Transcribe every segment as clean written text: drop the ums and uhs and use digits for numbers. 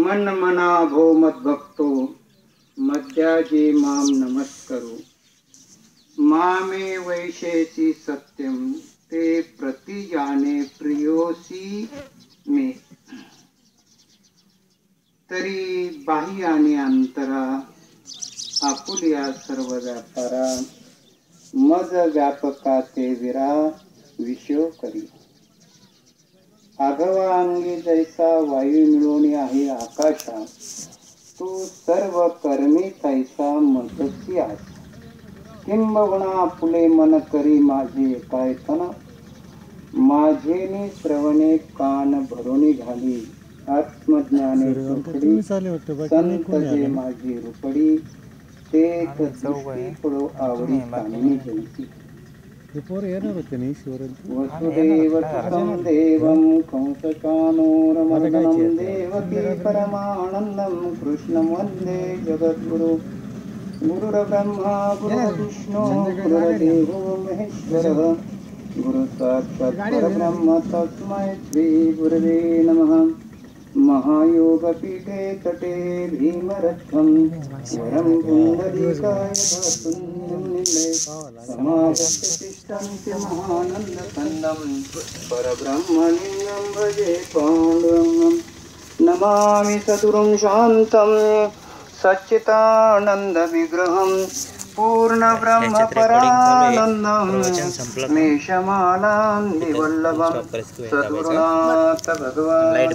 मन मना भो मद्भक्तो मद्याजी माम नमस्करो मामे वैशेषी सत्यम ते प्रतिजाने प्रियोसी मे तरी बाह्य आणि अंतरा आपुलिया सर्व व्यापारा मज व्यापका ते विरा विषयो करी आघवा अंगी जैसा वायू मिळवणी आहे आकाशा तू सर्व कर्मी तैसा मजसी आहेस किंबहुना फुले मन करी माझे एकायतन माझेनी श्रवणे कान भरोनी घाली आत्मज्ञाने सुखडी संत जे माझी रूपडी ते दृष्टी पडो आवडी कामिनी जयती वसुदेव सुतं देवं कंसचाणूरमर्दनं देवकी परमानन्दं कृष्णं वन्दे जगद्गुरु गुरुर्ब्रह्मा गुरुर्विष्णु गुरुर्देवो महेश्वरः गुरुसाक्षात् परब्रह्म तस्मै श्री गुरवे नमः महायोगपीठे तटे भीमरथं वरं पुण्डरीकाय दातुं समागतिष्ठन्ति महानन्दकन्दं परब्रह्मलिङ्गं भजे पाण्डुरङ्गं नमामि सद्गुरुं शान्तं सच्चिदानन्दविग्रहं पूर्णब्रह्मपरानन्दं मेषमालान्दिवल्लभं सद्गुरुनाथ भगवान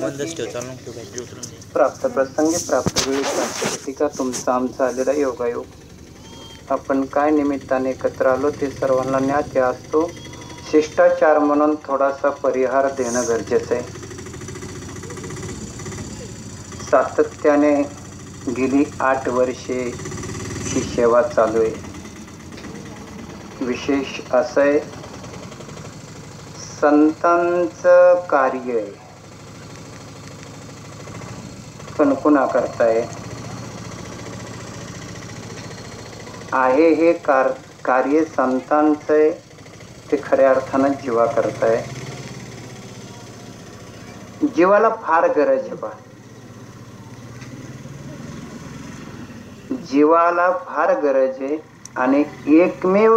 प्राप्त प्रसंगी प्राप्त वेळी प्राप्तीचा तुमचा आमचा आलेला योगायोग. आपण काय निमित्ताने एकत्र आलो ते सर्वांना ज्ञात असतो. शिष्टाचार म्हणून थोडासा परिहार देणं गरजेचं आहे. सातत्याने गेली 8 वर्षे ही सेवा चालू आहे. विशेष असं आहे, संतांचं कार्य पण कुणा करताय आहे हे कार्य संतांचं आहे ते खऱ्या अर्थानं जीवा करताय. जीवाला फार गरज आहे बा. जीवाला फार गरज आहे आणि एकमेव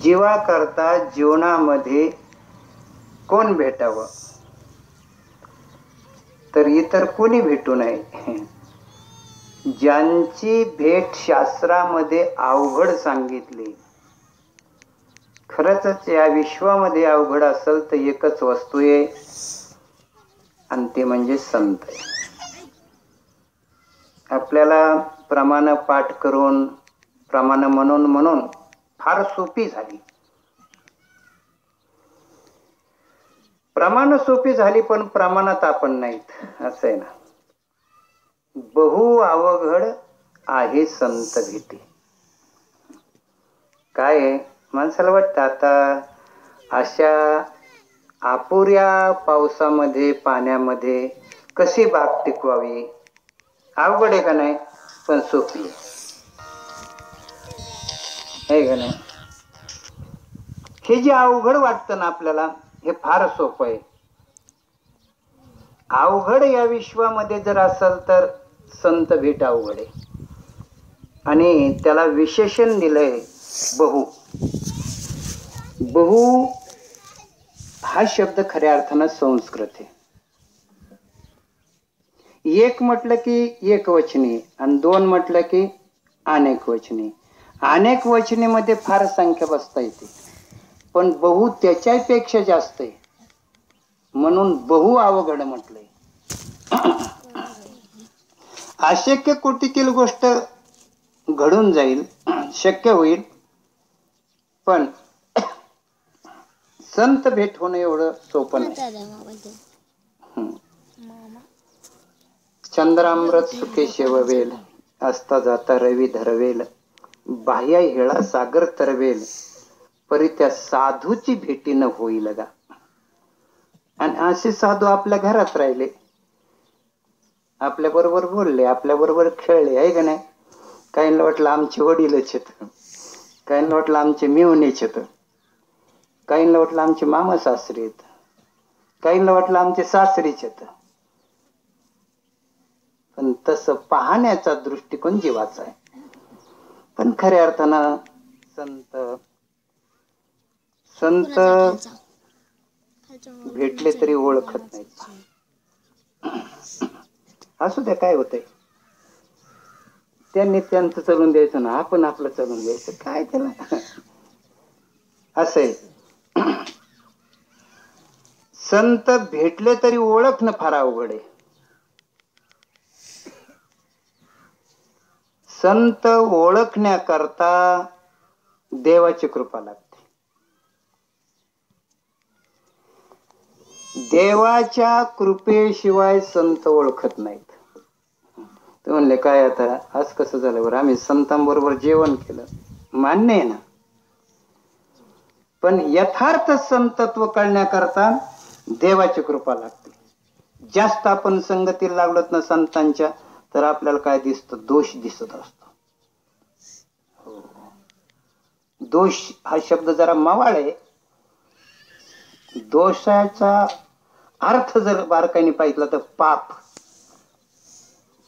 जीवा करता जीवनामध्ये कोण भेटावं तर इतर कोणी भेटू नये. ज्यांची भेट शास्त्रामध्ये अवघड सांगितली. खरंच या विश्वामध्ये अवघड असेल तर एकच वस्तू आहे आणि ते म्हणजे संत. आपल्याला प्रमाण पाठ करून प्रमाण म्हणून फार सोपी झाली. प्रमाण सोपी झाली पण प्रमाणात आपण नाहीत असं आहे ना. बहु अवघड आहे संत भेटी. काय माणसाला वाटतं आता अशा अपुऱ्या पावसामध्ये पाण्यामध्ये कशी बाग टिकवावी. अवघड आहे का नाही पण सोपी आहे का नाही. हे जे अवघड वाटतं ना आपल्याला हे फार सोपं आहे. अवघड या विश्वामध्ये जर असेल तर संत भेट अवघड आहे. आणि त्याला विशेषण दिलंय बहु. बहु हा शब्द खऱ्या अर्थानं संस्कृत आहे. एक म्हटलं की एकवचनी आणि 2 म्हटलं की अनेक वचनी. अनेक वचनीमध्ये फार संख्या बसता येते पण बहु त्याच्यापेक्षा जास्त आहे म्हणून बहु अवघड म्हटलंय. अशक्य कोटीतील गोष्ट घडून जाईल, शक्य होईल, पण संत भेट होणं एवढं सोपं नाही. चंद्रामृत सुखे शेववेल असता जाता रवी धरवेल बाह्या हेळा सागर तरवेल परी त्या साधूची भेटी न होईल गा. आणि असे साधू आपल्या घरात राहिले, आपल्या बरोबर बोलले, आपल्या बरोबर खेळले आहे का नाही. काहींना वाटलं आमचे वडीलच आहेत, काहींना वाटलं आमचे मेवणेच आहेत, काहींना वाटलं आमचे मामा सासरे आहेत, काहींना वाटलं आमचे सासरीच आहेत. पण तसं पाहण्याचा दृष्टिकोन जीवाचा आहे. पण खऱ्या अर्थानं संत संत भेटले तरी ओळखत नाहीत. असू द्या, काय होतंय, त्यांनी त्यांचं चालून द्यायचं ना, आपण आपलं चालून द्यायचं, काय त्याला असंय. संत भेटले तरी ओळखणं फार अवघड आहे. संत ओळखण्याकरता देवाची कृपा लागते. देवाच्या कृपेशिवाय संत ओळखत नाहीत. ते म्हणले, काय आता आज कसं झालं बरं, आम्ही संतांबरोबर जेवण केलं, मान्य आहे ना, पण यथार्थ संतत्व कळण्याकरता देवाची कृपा लागते. जास्त आपण संगतीला लागलोत ना संतांच्या, तर आपल्याला काय दिसतं, दोष दिसत असतो. दोष हा शब्द जरा मवाळ आहे. दोषाचा अर्थ जर बारकाईने पाहितला तर पाप,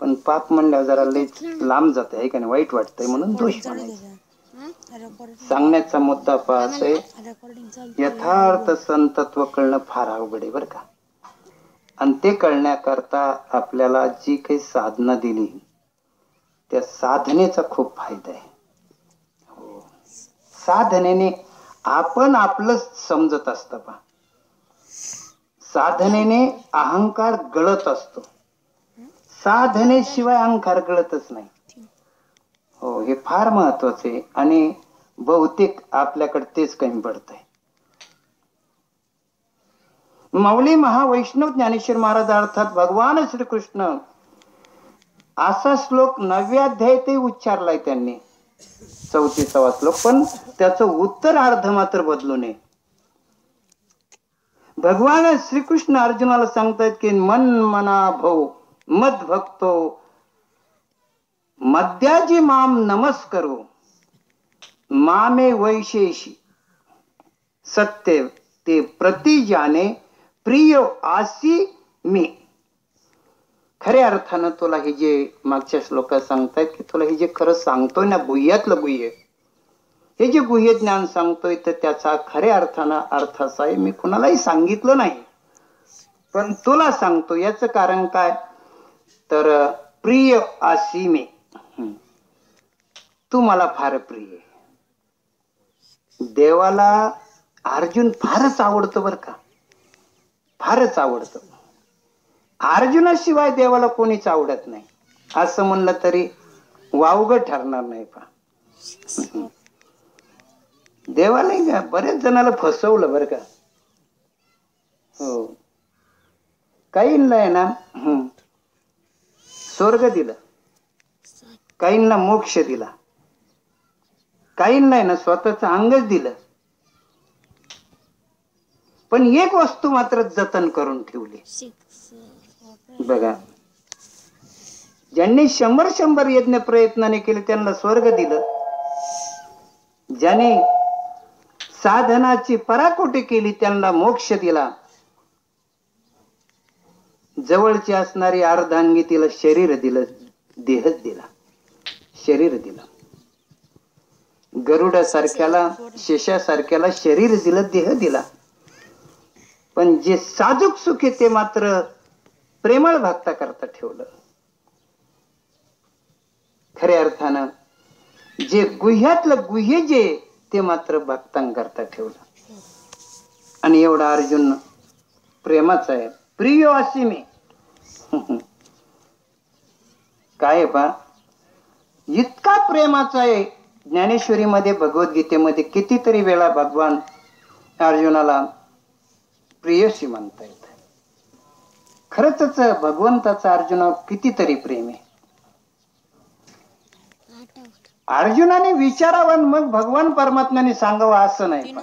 पण पाप म्हणल्यावर जरा लई लांब जाते आहे का नाही, वाईट वाटतंय म्हणून दोष म्हणायचं. सांगण्याचा मुद्दा पास आहे, यथार्थ संतत्व कळणं फार अवघड आहे बरं का. आणि ते कळण्याकरता आपल्याला जी काही साधना दिली, त्या साधनेचा खूप फायदा आहे. साधनेने आपण आपलं समजत असतं पा, साधनेने अहंकार गळत असतो, साधनेशिवाय अहंकार गळतच नाही. हो, हे फार महत्वाचं आहे आणि बहुतेक आपल्याकडे तेच कमी पडतंय. माऊली महावैष्णव ज्ञानेश्वर महाराज अर्थात भगवान श्रीकृष्ण असा श्लोक 9व्या अध्यायात उच्चारलाय त्यांनी, 34वा श्लोक, पण त्याचं उत्तर अर्ध मात्र बदलू नये. भगवान श्रीकृष्ण अर्जुनाला सांगतायत की मन मना भव मद भक्तो मद्याजी माम नमस्करो मामे वैशेषी सत्य ते प्रति जाने प्रिय आसी मी. खऱ्या अर्थानं तुला हे जे मागच्या श्लोकात सांगतायत की तुला हे जे खरं सांगतोय ना, गुह्यातलं गुह्य, हे जे गुह्य ज्ञान सांगतोय, तर त्याचा खऱ्या अर्थानं अर्थ असा आहे, मी कुणालाही सांगितलं नाही पण तुला सांगतो. याचं कारण काय, तर प्रिय आसी मी, तू मला फार प्रिय आहे. देवाला अर्जुन फारच आवडतो बर का, फारच आवडतं. अर्जुनाशिवाय देवाला कोणीच आवडत नाही असं म्हणलं तरी वावगं ठरणार नाही पा. देवाला बरेच जणाला फसवलं बर का. हो, काहींना आहे ना स्वर्ग दिलं, काहींना मोक्ष दिला, काहींना आहे ना स्वतःच अंगच दिलं, पण एक वस्तू मात्र जतन करून ठेवली बघा. ज्यांनी 100 यज्ञ प्रयत्नाने केले त्यांना स्वर्ग दिलं, ज्याने साधनाची पराकोटी केली त्यांना मोक्ष दिला, जवळची असणारी अर्धांगी तिला शरीर दिलं, देहच दिला, शरीर दिलं. गरुडासारख्याला शेषासारख्याला शरीर दिलं, देह दिला, पण जे साजूक सुख आहे ते मात्र प्रेमळ भक्ता करता ठेवलं. खऱ्या अर्थानं जे गुह्यातलं गुह्य जे ते मात्र भक्तांकरता ठेवलं. आणि एवढा अर्जुन प्रेमाचा आहे, प्रिय अशी मी. काय पा, इतका प्रेमाचा आहे. ज्ञानेश्वरीमध्ये भगवद्गीतेमध्ये कितीतरी वेळा भगवान अर्जुनाला प्रियसी म्हणतायत. खरंच भगवंताचं अर्जुनावर कितीतरी प्रेम आहे. अर्जुनाने विचारावं मग भगवान परमात्म्याने सांगावं असं नाही.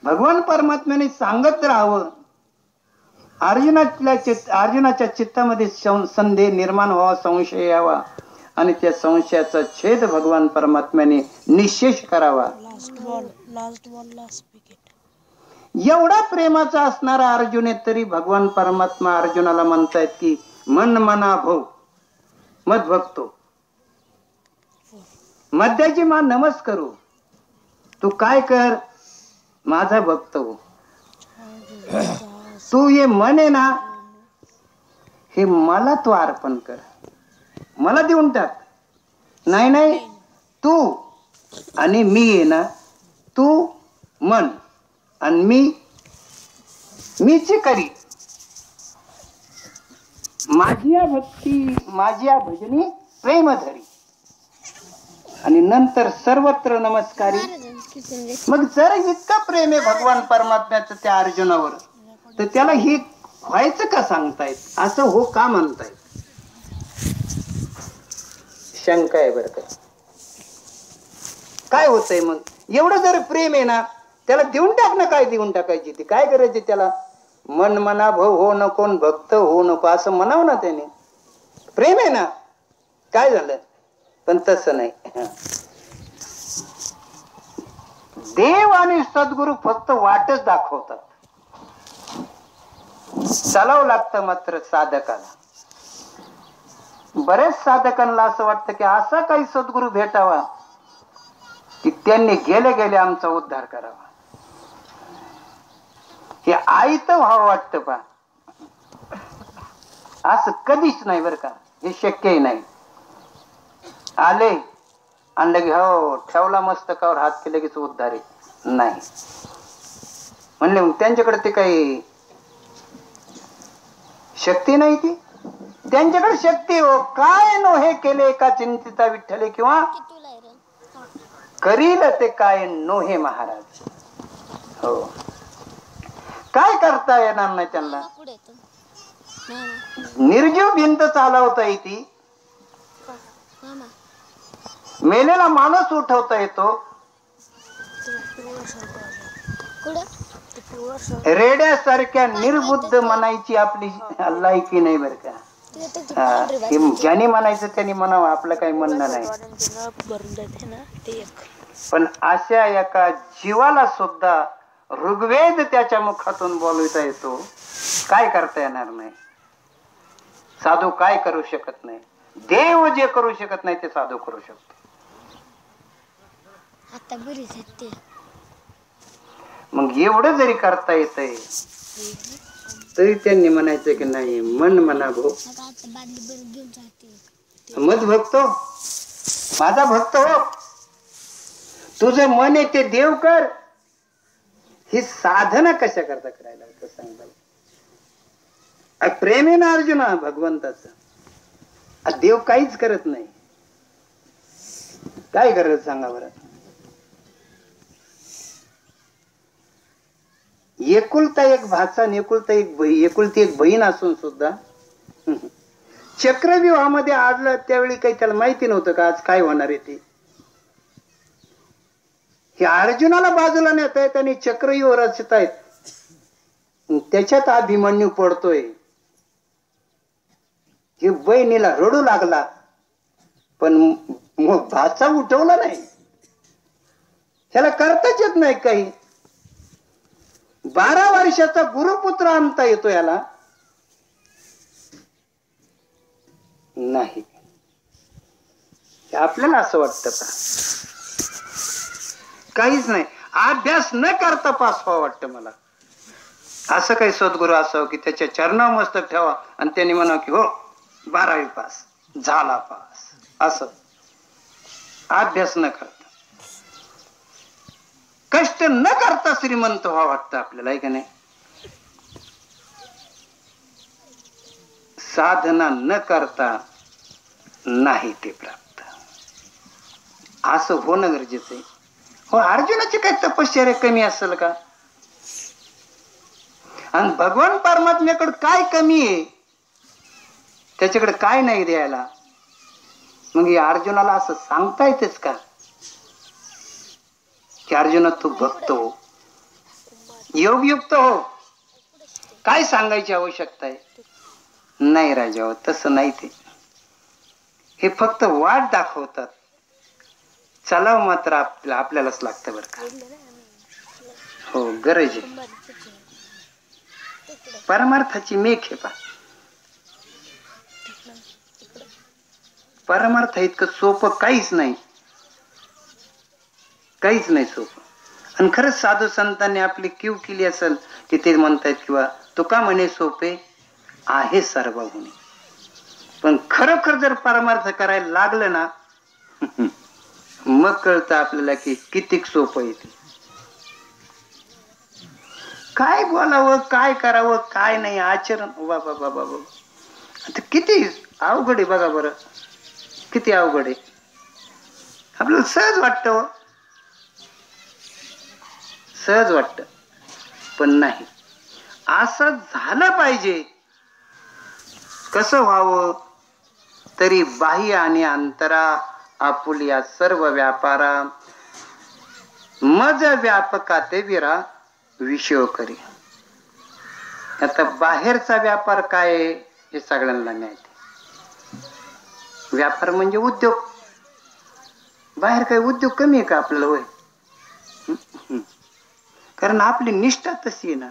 भगवान परमात्म्याने सांगत राहावं. अर्जुनाच्या चित्तामध्ये संदेह निर्माण व्हावा, संशय यावा आणि त्या संशयाचा छेद भगवान परमात्म्याने निश्चेष करावा. एवढा प्रेमाचा असणारा अर्जुन आहे तरी भगवान परमात्मा अर्जुनाला म्हणतायत की मन मना भाऊ मत भक्तो मध्याची मा नमस्कारू, तू काय कर माझा भक्त हो. तू हे मन आहे ना हे मला तू अर्पण कर, मला देऊन टाक. नाही नाही तू आणि मी आहे ना, तू मन आणि मीची करी. माझ्या भक्ती माझ्या भजनी प्रेम धरी आणि नंतर सर्वत्र नमस्कारी. मग जर इतकं प्रेम आहे भगवान परमात्म्याचं त्या अर्जुनावर, तर त्याला हे व्हायचं का सांगतायत, असं हो का म्हणतायत? शंका आहे बरं का. काय होतंय मग? एवढं जर प्रेम आहे ना त्याला देऊन टाक ना. काय देऊन टाकायची ती? काय करायची त्याला? मन मना भाऊ हो नको, भक्त हो नको असं म्हणावं ना त्याने. प्रेम आहे ना, काय झालं? पण तसं नाही. देव आणि सद्गुरु फक्त वाटच दाखवतात. चालावं लागतं मात्र साधकाला. बरेच साधकांना असं वाटतं की असा काही सद्गुरु भेटावा की त्यांनी गेले गेले आमचा उद्धार करावा. हे आईत व्हावं वाटतं पा. असं कधीच नाही बरं का, हे शक्यही नाही. आले आणि लगे हो ठेवला मस्तकावर हात केले लगेच उद्धार आहे. नाही म्हणले मग त्यांच्याकडे ते काही शक्ती नाही. ती त्यांच्याकडे शक्ती हो काय नो हे केले का चिंतिता विठ्ठले किंवा करील ते काय नो हे महाराज. हो काय करता येणार नाही त्यांना. निर्जीव भिंत चालवता येते, मेलेला माणूस उठवता येतो, रेड्यासारख्या निर्बुद्ध म्हणायची आपली लायकी नाही बर का. ज्याने म्हणायचं त्यांनी म्हणावं, आपलं काही म्हणणं नाही. पण अशा एका जीवाला सुद्धा ऋग्वेद त्याच्या मुखातून बोलवता येतो. काय करता येणार नाही. साधू काय करू शकत नाही. देव जे करू शकत नाही ते साधू करू शकतो. मग एवढं जरी करता येतंय तरी त्यांनी म्हणायचं की नाही मन म्हणा भाऊ मत भक्तो माझा भक्त हो, तुझं मन आहे ते देव कर. ही साधना कशा करता करायला होतं सांगा. प्रेम आहे ना अर्जुना भगवंताचं. देव काहीच करत नाही. काय करत सांगा बरं. एकुलता एक भाचा आणि एकुलती एक बहीण असून सुद्धा चक्रव्यूहामध्ये आडलं त्यावेळी काही त्याला माहिती नव्हतं का आज काय होणार आहे ते. हे अर्जुनाला बाजूला नेत आहेत आणि चक्रव्यूह रचत आहेत. त्याच्यात अभिमन्यू पडतोय. हे बहिणीला रडू लागला पण मग भाचा उठवला नाही. ह्याला करताच येत नाही काही. 12 वर्षाचा गुरुपुत्र आणता येतो याला नाही. आपल्याला असं वाटतं का काहीच नाही. अभ्यास न करता पास व्हावं वाटतं मला. असं काही सद्गुरू असावं की त्याच्या चरणावर मस्तक ठेवा आणि त्यांनी म्हणावं की हो 12वी पास झाला पास. असं अभ्यास न करता कष्ट न करता श्रीमंत व्हावं वाटतं आपल्याला, आहे का नाही. साधना न करता नाही ते प्राप्त. असं होणं गरजेचं आहे. हो अर्जुनाची काही तपश्चर्या कमी असेल का? आणि भगवान परमात्म्याकडे काय कमी आहे, त्याच्याकडे काय नाही द्यायला. मग अर्जुनाला असं सांगता येतेच का की अर्जुना तू भक्त हो, योगयुक्त हो. काय सांगायची आवश्यकता आहे? नाही राजा, तसं नाही. ते हे फक्त वाट दाखवतात. चलाव मात्र आपल्यालाच लागतं बरं का. हो गरज आहे. परमार्थाची मेख आहे पा. परमार्थ इतकं सोपं काहीच नाही, काहीच नाही सोपं. आणि खरंच साधू संतांनी आपली कीव केली असेल की ते म्हणतायत किंवा तुका म्हणे सोपे आहे सर्वहुनी. पण खरोखर जर परमार्थ करायला लागलं ना मग कळतं आपल्याला की किती सोपं येते. काय बोलावं, काय करावं, काय नाही आचरण. बाबा बाबा बाबा, आता किती अवघड आहे बघा बरं, किती अवघड आहे. आपल्याला सहज वाटतं, सहज वाटतं, पण नाही. असं झालं पाहिजे. कसं व्हावं? तरी बाह्य आणि अंतरा आपुलिया सर्व व्यापारा मज व्यापका ते विरा विषय करी. आता बाहेरचा व्यापार काय आहे हे सगळ्यांना माहिती. व्यापार म्हणजे उद्योग. बाहेर काही उद्योग कमी आहे का आपल्याला? होय. कारण आपली निष्ठा तशी आहे ना.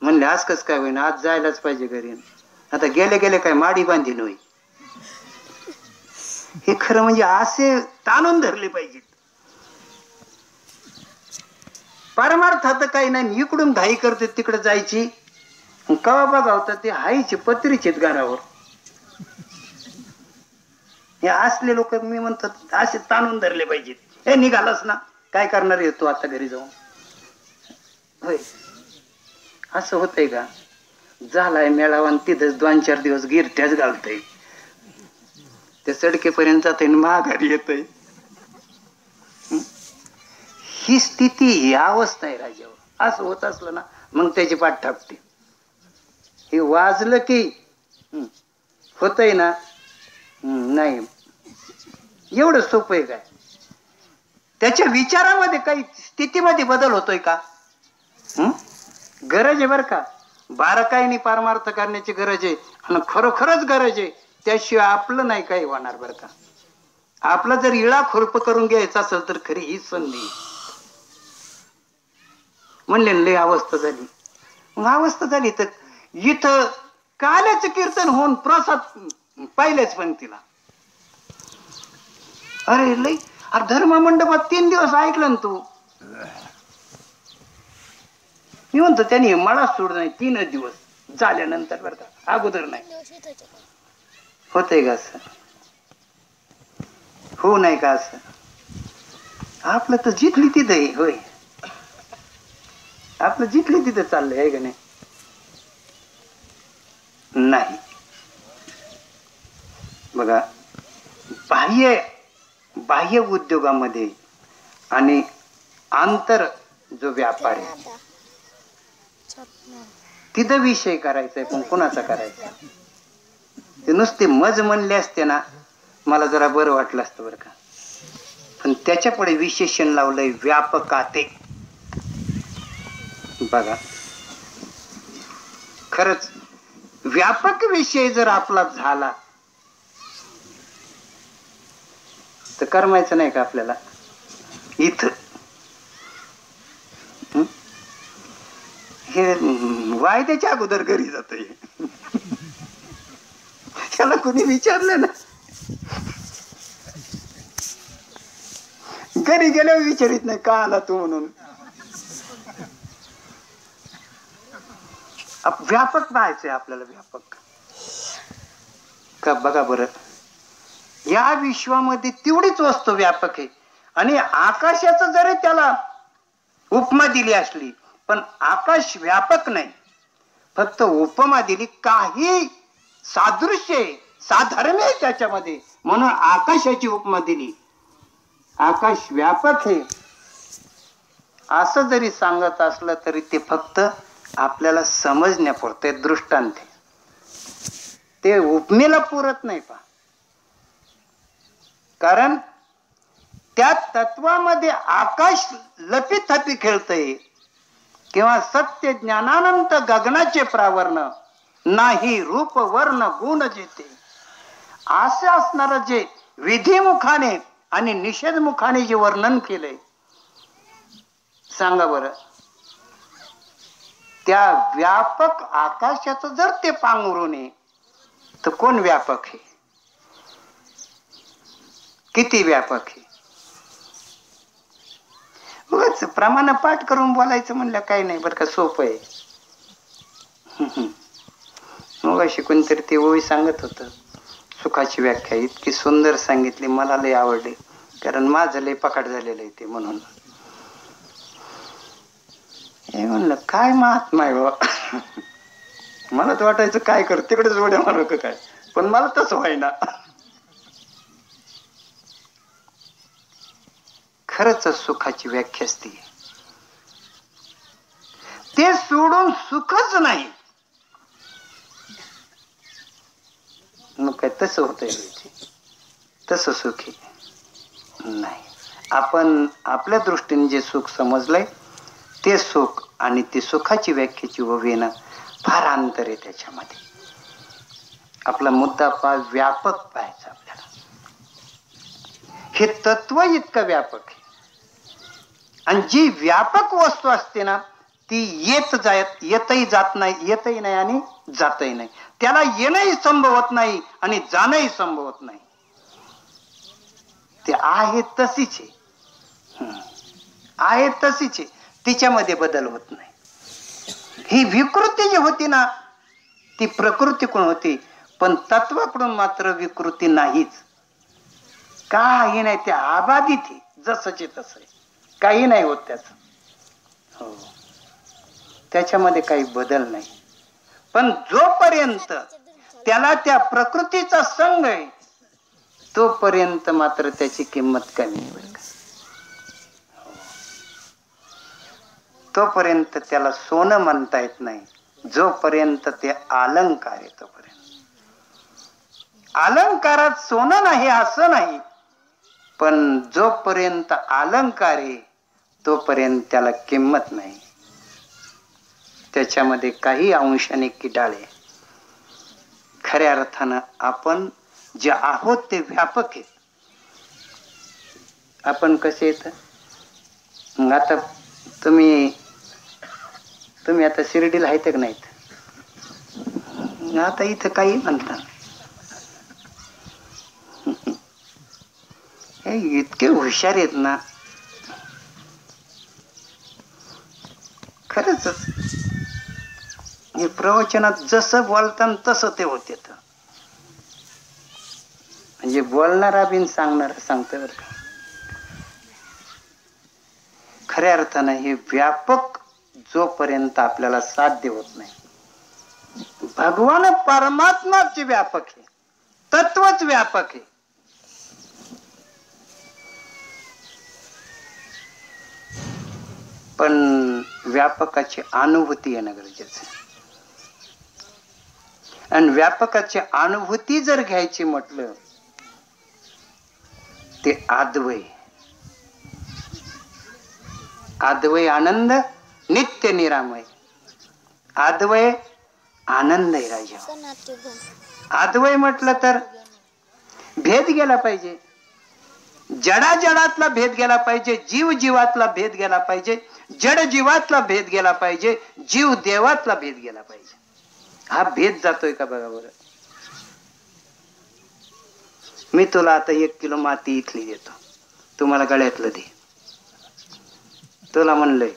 म्हणले आज कसं काय होईना, आज जायलाच पाहिजे घरी. आता गेले गेले काय माडी बांधील होई. हे खरं म्हणजे असे ताणून धरले पाहिजेत. परमार्थात काही नाही. इकडून घाई करते तिकडे जायची, कवा बघावता ते हायचे पत्रीचे घरावर. हे असले लोक मी म्हणतात असे ताणून धरले पाहिजेत. हे निघालास ना, काय करणार येतो आता घरी जाऊन? होय, असं होतंय का? झालाय मेळावा आणि तिथंच 2-4 दिवस गिरट्याच घालतय. ते सडकेपर्यंत जाते माघारी येतय. ही स्थिती, ही अवस्था आहे राजावर. असं होत असलं ना मग त्याची पाठ थापते. हे वाजलं की होतय ना. नाही एवढं सोपं आहे काय? त्याच्या विचारामध्ये काही स्थितीमध्ये बदल होतोय का? गरज आहे बरं का. बारकाईने परमार्थ करण्याची गरज आहे आणि खरोखरच गरज आहे. त्याशिवाय आपलं नाही काही होणार बरं का. आपलं जर इळा खुरप करून घ्यायचं असेल तर खरी ही संधी. म्हणले लय अवस्था झाली. मग अवस्था झाली तर इथं काल्याचं कीर्तन होऊन प्रसाद पाहिलेच पंक्तीला. अरे लय, अरे धर्म मंडपात 3 दिवस ऐकलं ना तू. मी म्हणतो त्यांनी मला सोड नाही 3 दिवस झाल्यानंतर बरं का, अगोदर नाही. होतंय का असं? हो नाही का असं? आपलं तर जिथली तिथं आहे. होय, आपलं जिथली तिथं चाललंय आहे का नाही? नाही बघा, बाह्य उद्योगामध्ये आणि आंतर जो व्यापार आहे तिथं विषय करायचा आहे. पण कोणाचा करायचा? ते नुसते मज म्हणले असते ना मला जरा बरं वाटलं असतं बरं का. पण त्याच्यापुढे विशेषण लावलंय व्यापकाते. बघा, खरंच व्यापक विषय जर आपला झाला तर करमायचं नाही का आपल्याला इथं? हे वायद्याच्या अगोदर घरी जात. त्याला कोणी विचारलं ना, घरी गेल्यावर विचारित नाही का आला तू म्हणून. व्यापक पाहायचंय आपल्याला. व्यापक का बघा बरं, या विश्वामध्ये तेवढीच वस्तू व्यापक आहे. आणि आकाशाचं जरी त्याला उपमा दिली असली पण आकाश व्यापक नाही, फक्त उपमा दिली. काही सादृश्य साधर्म्य आहे त्याच्यामध्ये म्हणून आकाशाची उपमा दिली. आकाश व्यापक आहे असं जरी सांगत असलं तरी ते फक्त आपल्याला समजण्यापुरते दृष्टांत. ते उपमेला पुरत नाही पा. कारण त्या तत्वामध्ये आकाश लपी खेळतय किंवा सत्य ज्ञानानंत गगनाचे प्रावरण नाही रूप वर्ण गुण जेते. असे असणार जे विधिमुखाने आणि निषेधमुखाने जे वर्णन केलंय, सांगा बरं त्या व्यापक आकाशाचं जर ते पांघरून नये तर कोण व्यापक आहे? किती व्यापक आहे? उगाच प्रमाण पाठ करून बोलायचं म्हणलं काही नाही बरं का, सोपं आहे. मग अशी कोणतरी ते ओवी सांगत होतं, सुखाची व्याख्या इतकी सुंदर सांगितली, मला लय आवडली, कारण माझं लय पकड झालेलं आहे ते. म्हणून हे म्हणलं काय महात्मा आहे बाबा. मला तर वाटायचं काय कर तिकडेच उड्या मारू का काय, पण मला तसं व्हायना. खरंच सुखाची व्याख्या असते ते सोडून सुखच नाही. मग काय तसं होतंय? तसं सुखी नाही. आपण आपल्या दृष्टीने जे सुख समजलंय ते सुख आणि ते सुखाची व्याख्याची ओवीनं फार अंतर आहे त्याच्यामध्ये. आपला मुद्दा व्यापक पाहायचा आपल्याला. हे तत्व इतकं व्यापक आहे आणि जी व्यापक वस्तू असते ना ती येतही जात नाही, येतही नाही आणि जातही नाही. त्याला येणंही संभवत नाही आणि जाणंही संभवत नाही. ते आहे तशीच आहे तशीच आहे, तिच्यामध्ये बदल होत नाही. ही विकृती जी होती ना ती प्रकृतीकडून होती, पण तत्वाकडून मात्र विकृती नाहीच. काही नाही, ते आबाधित आहे, जसंचे तसं आहे, काही नाही होत त्याचं. हो, त्याच्यामध्ये काही बदल नाही. पण जोपर्यंत त्याला त्या प्रकृतीचा संग आहे तोपर्यंत मात्र त्याची किंमत कमी आहे बरं का. तोपर्यंत त्याला सोनं म्हणता येत नाही, जोपर्यंत ते अलंकार आहे तोपर्यंत. अलंकारात सोनं नाही असं नाही, पण जोपर्यंत अलंकार आहे तोपर्यंत त्याला किंमत नाही. त्याच्यामध्ये काही अंशाने किडाळे. खऱ्या अर्थानं आपण जे आहोत ते व्यापक आहे. आपण कसे येत? मग आता तुम्ही आता शिर्डीला आहेत का नाहीत? आता इथं काही म्हणता, हे इतके हुशार आहेत ना, खरंच. हे प्रवचनात जसं बोलताना तसं ते होते. म्हणजे बोलणारा बिन सांगणारा सांगतं बरं का. खऱ्या अर्थानं हे व्यापक जोपर्यंत आपल्याला साध्य होत नाही, भगवान परमात्माच व्यापक आहे, तत्वच व्यापक आहे. पण व्यापकाची अनुभूती येणं गरजेचं आहे. आणि व्यापकाची अनुभूती जर घ्यायची म्हटलं ते अद्वय. अद्वय आनंद नित्य निरामय. अद्वय आनंद आहे राजा. अद्वय म्हटलं तर भेद गेला पाहिजे, जडा जडातला भेद गेला पाहिजे, जीव जीवातला भेद गेला पाहिजे, जड जीवातला भेद गेला पाहिजे, जीव देवातला भेद गेला पाहिजे. हा भेद जातोय का बघा बरं. मी तुला आता 1 किलो माती इथली देतो, तुम्हाला गळ्यातलं दे. तुला म्हणलंय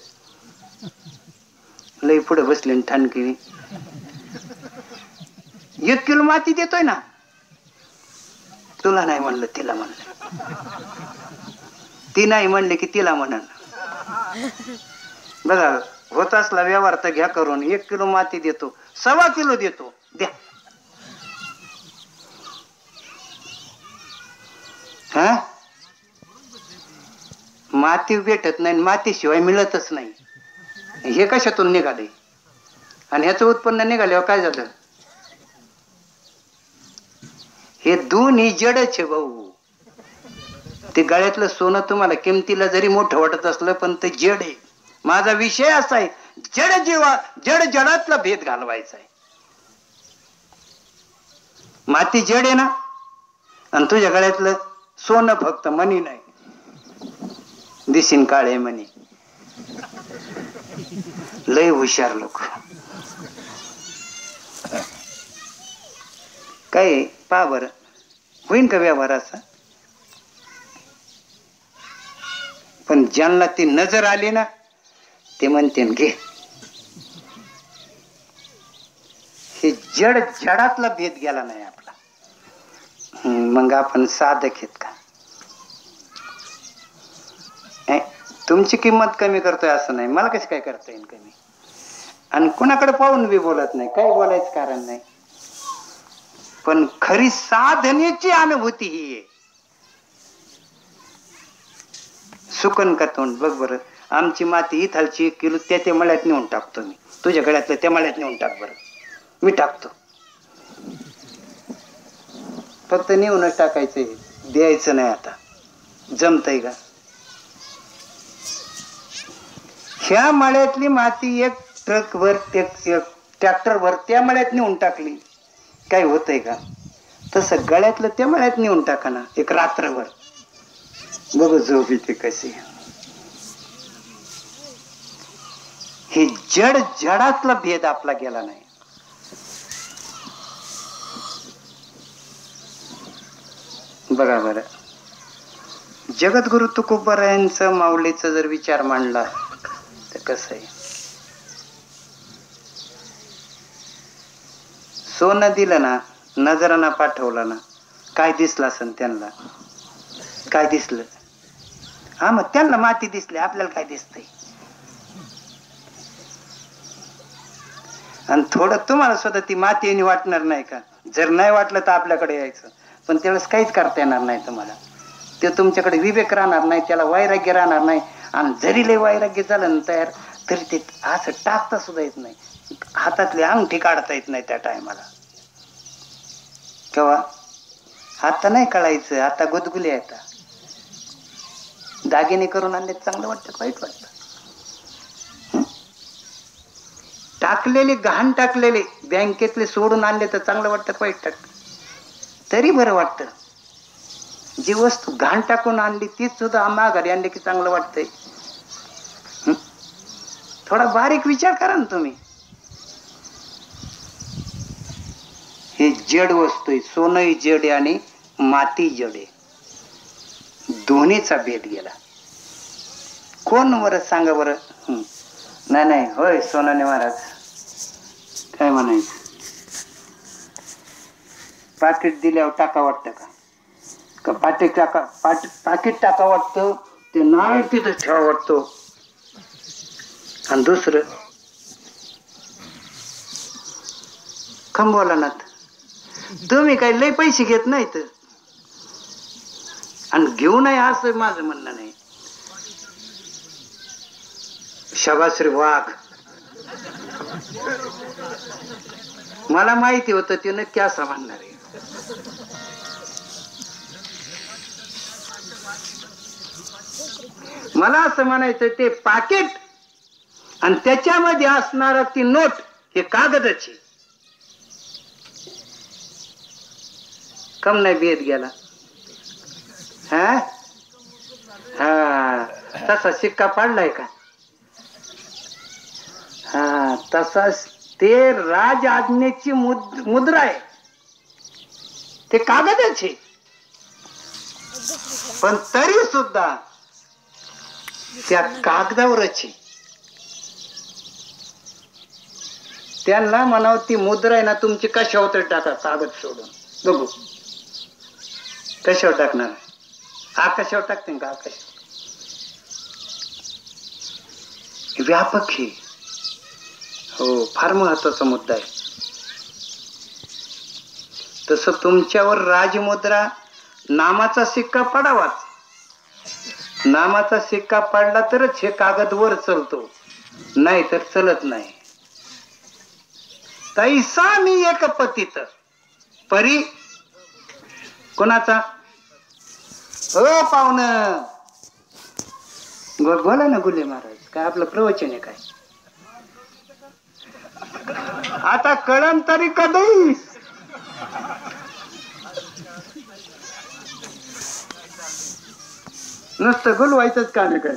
लई पुढे बसले ठाणकी, 1 किलो माती देतोय ना. तुला नाही म्हणलं, तिला म्हणलं. ती नाही म्हणले की तिला म्हणा. बघा, होत असला व्यवहार तर घ्या करून. 1 किलो माती देतो, 1.25 किलो देतो, द्या. हा, माती भेटत नाही, मातीशिवाय मिळतच नाही. हे कशातून निघाले? आणि ह्याचं उत्पन्न निघाल्यावर काय झालं? हे दोन्ही जडच आहे भाऊ. ते गळ्यातलं सोनं तुम्हाला किमतीला जरी मोठं वाटत असलं पण ते जड आहे. माझा विषय असा आहे, जड जडातला भेद घालवायचा आहे. माती जड आहे ना, आणि तुझ्या गळ्यातलं सोनं फक्त मनी नाही, दिसीन काळे मनी. लय हुशार लोक. काय पहा बरं, होईन का व्यवहार असा? पण ज्यांना ती नजर आली ना ते म्हणते घे. हे जड जडातला भेद गेला नाही आपला. मग आपण साधक आहेत का? तुमची किंमत कमी करतोय असं नाही, मला कशी काय करता येईल कमी? आणि कुणाकडे पाहून बी बोलत नाही, काही बोलायचं कारण नाही. पण खरी साधनेची अनुभूती ही आहे. सुकन का तोंड बघ बरं. आमची माती इथालची 1 किलो त्या मळ्यात नेऊन टाकतो मी. तुझ्या गळ्यातलं त्या मळ्यात नेऊन टाक बरं, मी टाकतो. फक्त नेऊनच टाकायचंय, द्यायचं नाही. आता जमतंय का? ह्या मळ्यातली माती 1 ट्रक वर, 1 ट्रॅक्टर भर त्या मळ्यात नेऊन टाकली, काय होतंय का? तसं गळ्यातलं त्या मळ्यात नेऊन टाका ना 1 रात्रभर, बघ झोप येते कशी. हे जड जडातला भेद आपला गेला नाही. बघा बरं, जगद्गुरु तुकोबारायांचं माऊलीचा जर विचार मांडला तर कसं आहे? सोनं दिलं ना, नजराना पाठवला ना, काय दिसलं असेल त्यांना? काय दिसलं? हा, मग त्यांना माती दिसली, आपल्याला काय दिसतंय? आणि थोडं तुम्हाला सुद्धा ती माती वाटणार नाही का? जर नाही वाटलं तर आपल्याकडे यायचं, पण त्यावेळेस काहीच करता येणार नाही तुम्हाला. ते तुमच्याकडे विवेक राहणार नाही, त्याला वैराग्य राहणार नाही. आणि जरी लय वैराग्य झालं ना तयार, तरी ते असं टाकता सुद्धा येत नाही, हातातली अंगठी काढता येत नाही त्या टायमाला. केव्हा? आता नाही कळायचं, आता गुदगुले येतात. दागिने करून आणले चांगलं वाटतं, वाईट वाटतं? टाकलेले, घाण टाकलेले बँकेतले सोडून आणले तर चांगलं वाटतं, वाईट टाकतं तरी बरं वाटतं. जी वस्तू घाण टाकून आणली तीच सुद्धा माघारी आणली की चांगलं वाटतंय. थोडा बारीक विचार करा ना तुम्ही. हे जड वस्तू आहे, सोनही जड आहे आणि माती जड आहे. दोन्हीचा भेद गेला. कोण बरं सांगा बरं? नाही नाही, होय सोनाने महाराज काय म्हणायचं? पाकिट दिल्यावर टाका वाटतं का? पाकिट टाका वाटतं, ते नाळ तिथं ठेवा वाटतो. आणि दुसरं खंबवला ना, तुम्ही काही लय पैसे घेत नाहीत आणि घेऊ नये असं माझं म्हणणं नाही. शाबासरी वाघ, मला माहिती होतं ते नक्की असं म्हणणार आहे. मला असं म्हणायचं, ते पाकिट आणि त्याच्यामध्ये असणारा ती नोट हे कागदाची, कम नाही भेद गेला? हा, तसा शिक्का पाडलाय का? हा, तसाच ते राज आज्ञेची मुद्रा आहे, ते कागदाचे. पण तरी सुद्धा त्या कागदावरची त्यांना म्हणावं ती मुद्रा आहे ना तुमची, कशावर तर टाका, कागद सोडून बघू कशावर टाकणार? आकाशावर टाकते का? आकाश व्यापक आहे. हो, फार महत्वाचा मुद्दा आहे. तसं तुमच्यावर राजमुद्रा, नामाचा सिक्का पडावाच. नामाचा सिक्का पडला तरच हे कागद वर चलतो, नाही तर चलत नाही. तैसा मी एक पतित परी कोणाचा? हो पाहुणं, बोला ना गुले महाराज, काय आपलं प्रवचन आहे काय? आता कळण तरी कधी? नुसतं गुलवायचंच काम आहे काय?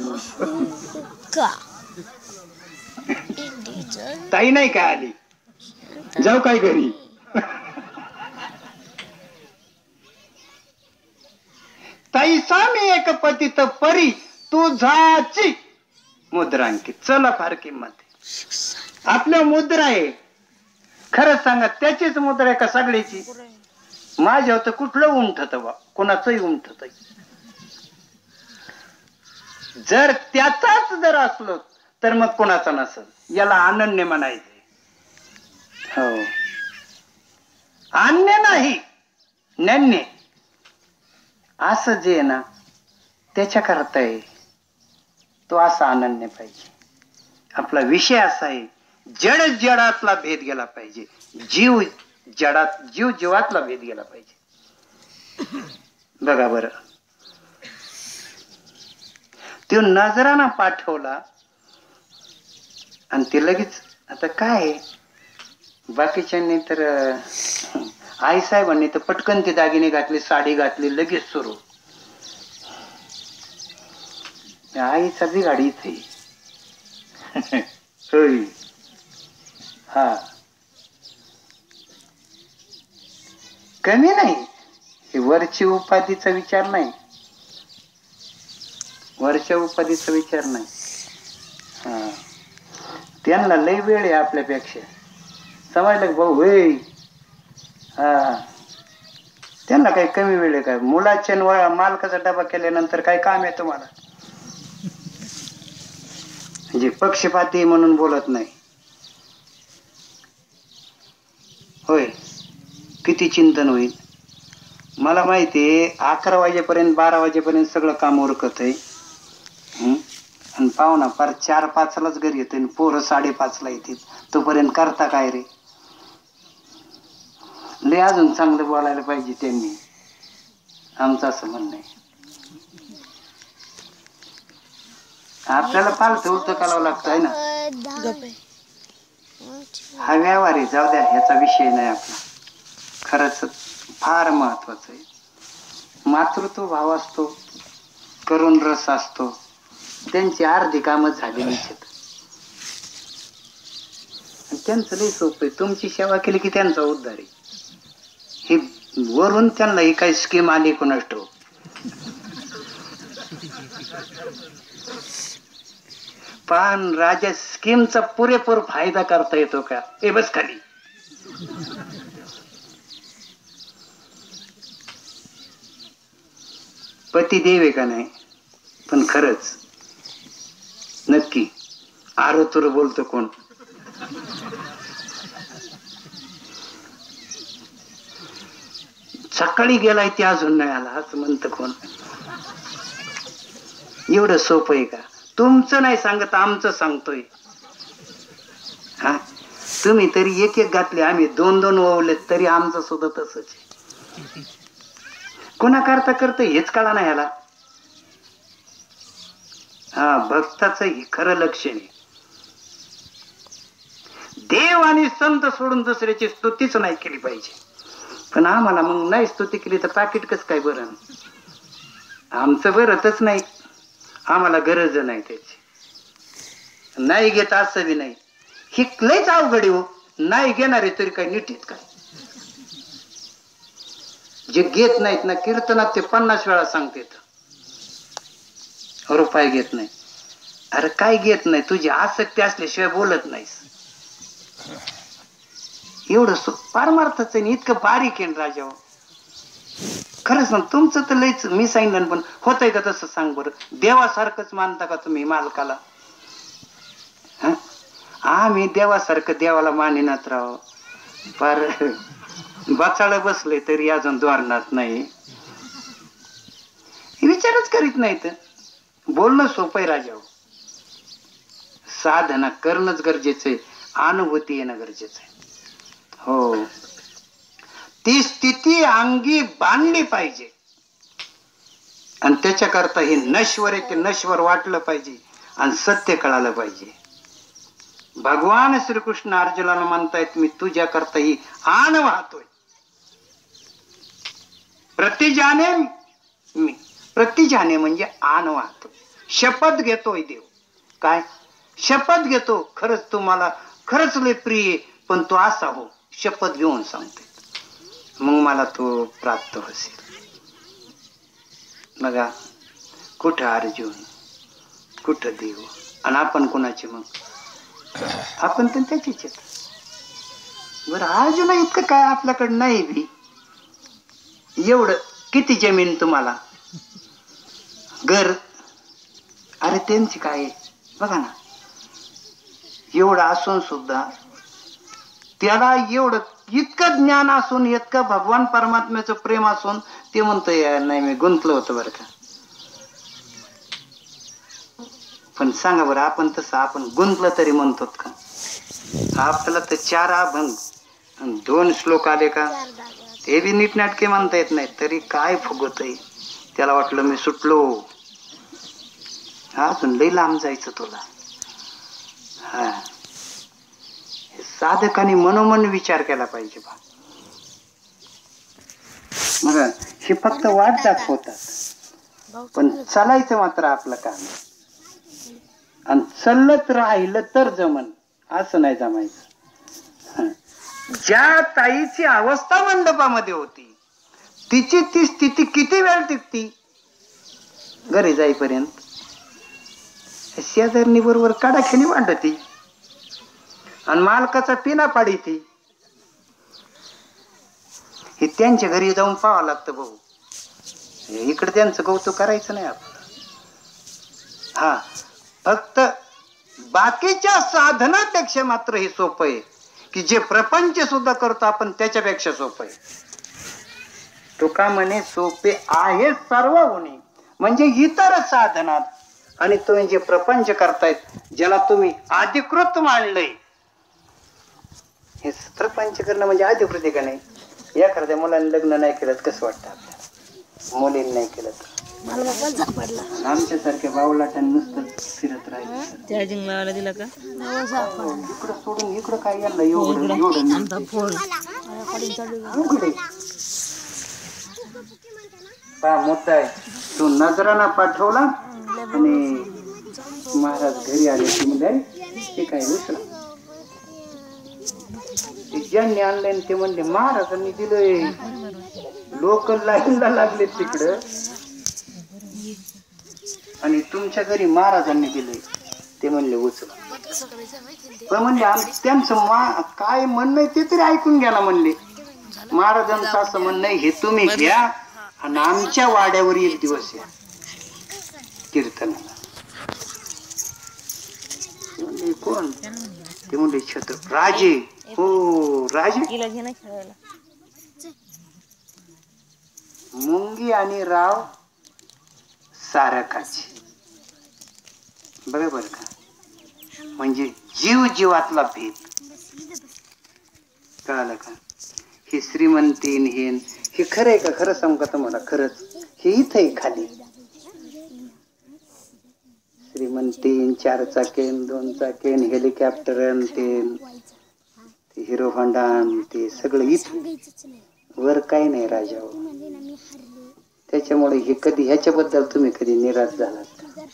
ताई नाही काय आली, जाऊ काय घरी. ताई सामी एक पतित परी तुझाची मुद्रांकित. चला फार किंमत आपल्या मुद्रा आहे. खरंच सांगा त्याचीच मुद्रा आहे का सगळ्याची? माझ्या तर कुठलं उमठत बा, कोणाचंही उमठत. जर त्याचाच जर असलो तर मग कोणाचा नसल. याला अनन्य म्हणायचे. हो, अन्य नाही, नन्य. असं जे ना त्याच्या करता आहे तो असा अनन्य पाहिजे. आपला विषय असा आहे, जड जडातला भेद गेला पाहिजे, जीव जडात जीव जीवातला भेद गेला पाहिजे. बघा बरं, तो नजराना पाठवला आणि ते लगेच. आता काय बाकीच्यांनी तर आई साहेबांनी तर पटकन ती दागिने घातली, साडी घातली, लगेच सुरू. आईचा बी गाडी इथे. होय, हा, कमी नाही. हे वरची उपाधीचा विचार नाही, वरच्या उपाधीचा विचार नाही. हा, त्यांना लय वेळ आहे आपल्यापेक्षा. समजलं भाऊ होय. हा, त्यांना काही कमी वेळ आहे काय? मुलाच्या मालकाचा डबा केल्यानंतर काय काम आहे तुम्हाला? म्हणजे पक्षपाती म्हणून बोलत नाही. होय, किती चिंतन होईल. मला माहिती आहे 11 वाजेपर्यंत 12 वाजेपर्यंत सगळं काम उरकत आहे. आणि पाहुणा फार 4-5 लाच घरी येते, पोरं 5:30 ला येतील. तोपर्यंत करता काय रे? लय अजून चांगलं बोलायला पाहिजे त्यांनी, आमचं असं म्हणणं आहे. आपल्याला फालतू उलट करावं लागतं आहे ना. हा व्यवहार आहे, जाऊ द्या, ह्याचा विषय नाही आपला. खरंच फार महत्वाचं आहे. मातृत्व भाव असतो, करुण रस असतो, त्यांची अर्धी कामं झालेली आहेत. त्यांचं लई सोपं आहे. तुमची सेवा केली की त्यांचा उद्धार आहे. हे वरून त्यांना ही काही स्कीम आली कोणास ठाऊक. पण राजा स्कीमचा पुरेपूर फायदा करता येतो का? हे बस खाली. पती देव आहे का नाही? पण खरंच नक्की आरोतुर बोलतो कोण? सकाळी गेलाय ते अजून नाही आला असं म्हणतं कोण? एवढं सोपं आहे का? तुमचं नाही सांगत, आमचं सांगतोय. हा, तुम्ही तरी एक एक घातले, आम्ही 2-2 ओवले, तरी आमचं सुद्धा तसंच आहे. कोणा करता करता हेच कळा नाही ह्याला. हा, भक्ताचं हे खरं लक्षण आहे. देव आणि संत सोडून दुसऱ्याची स्तुतीच नाही केली पाहिजे. पण आम्हाला मग नाही स्तुती केली तर पाकिट कसं काय बरं? आमचं भरतच नाही, आम्हाला गरज नाही त्याची. नाही घेत असं बी नाही. ही लयच अवघड आहे हो. नाही घेणारे तरी काय नीट काय? जे घेत नाहीत ना कीर्तनात ते 50 वेळा सांगतात, रुपये घेत नाही. अरे काय घेत नाही? तुझी आसक्ती असल्याशिवाय बोलत नाहीस. एवढं पारमार्थच आहे, इतकं बारीक आहे राजा. खरंच ना, तुमचं तर लयच. मी सांगितलं पण होतंय का तसं सांग बरं? देवासारखंच मानता का तुम्ही मालकाला? आम्ही देवासारखं देवाला मानिनात राव. फार बचाड बसले तरी अजून द्वारणात नाही, विचारच करीत नाहीत. बोलणं सोपं आहे राजा, साधना करणंच गरजेचं आहे, अनुभूती येणं गरजेचं आहे. हो, ती स्थिती अंगी बांधली पाहिजे. आणि त्याच्याकरता हे नश्वर आहे ते नश्वर वाटलं पाहिजे आणि सत्य कळालं पाहिजे. भगवान श्रीकृष्ण अर्जुनाला म्हणतायत, मी तुझ्या करता ही आण वाहतोय. प्रतिजाने मी, प्रतिजाने म्हणजे आण वाहतोय. शपथ घेतोय देव. काय शपथ घेतो? खरंच तुम्हाला खरंच लय प्रिय, पण तो असा हो, शपथ घेऊन सांगते, मग मला तो प्राप्त होईल. बघा, कुठं अर्जुन, कुठं देव, आणि आपण कुणाचे? मग आपण तर त्याचीच आहेत. बरं, अर्जुना इतकं काय आपल्याकडे नाही बी. एवढं किती जमीन तुम्हाला, घर, अरे त्यांची काय बघा ना. एवढं असून सुद्धा त्याला एवढं इतकं ज्ञान असून, इतकं भगवान परमात्म्याचं प्रेम असून ते म्हणतोय नाही मी गुंतलो होतो बरं का. पण सांगा बरं, आपण तसं आपण गुंतलं तरी म्हणतो का? आपल्याला तर 4 अभंग आणि 2 श्लोक आले का, ते बी नीटनाटके म्हणता येत नाही, तरी काय फुगतय. त्याला वाटलं मी सुटलो, अजून लई लांब जायचं तुला. हा, साधकाने मनोमन विचार केला पाहिजे बा. मग हे फक्त वाट दाखवतात, पण चालायचं मात्र आपलं काम. आणि चालत राहिलं तर जमन, असं नाही जमायचं. ज्या ताईची अवस्था मंडपामध्ये होती, तिची ती स्थिती किती वेळ टिकती घरी जाईपर्यंत? शेजारणी बरोबर काडाखेनी मांडती आणि मालकाचा पिना पाडी ती. हे त्यांच्या घरी जाऊन पाहावं लागतं भाऊ. इकडे त्यांचं कौतुक करायचं नाही आपण. हा, फक्त बाकीच्या साधनापेक्षा मात्र हे सोपं आहे, की जे प्रपंच सुद्धा करतो आपण त्याच्यापेक्षा सोपं आहे. तुका म्हणे सोपे आहे सर्व होणे, म्हणजे इतर साधनात. आणि तुम्ही जे प्रपंच करतायत, ज्याला तुम्ही अधिकृत मानलंय, हे प्रपंच करणं म्हणजे अधिकृत आहे का नाही? एखाद्या मुलाने लग्न नाही केलं कसं वाटतं आपल्याला? मुलीने नाही केलं तर आमच्यासारख्या बावलाटाने नुसतं फिरत राहिलं. चार्जिंग लावायला दिला का? इकडं सोडून इकडं काय यायला एवढं पहा, मोठा आहे तू नजराना पाठवला आणि महाराज घरी आले की म्हणजे ते काय उचला. ज्यांनी आणलंय ते म्हणले महाराजांनी दिलंय, लोक लाईनला लागले तिकडं, आणि तुमच्या घरी महाराजांनी दिलंय. ते म्हणले उचला. पण म्हणले त्यांचं काय म्हणणं ते तरी ऐकून घ्या ना. म्हणले महाराजांचं असं म्हणणं हे तुम्ही घ्या आणि आमच्या वाड्यावर एक दिवस या कीर्तनाला. म्हणले कोण? ते म्हणले छत्रपती राजे. हो राजे. मुंगी आणि राव सारखाची. बघा बरं का, म्हणजे जीव जीवातला भेद कळालं का? हे श्रीमंतीन हे खरं आहे का? खरं सांगू का तुम्हाला? खरंच हे इथं आहे खाली. श्रीमंतीन 4 चाकेन 2 चाकेन हेलिकॉप्टर ते हिरो होंडा ते सगळं इथं, वर काही नाही राजावर. त्याच्यामुळे हे कधी ह्याच्याबद्दल तुम्ही कधी निराश झालात का?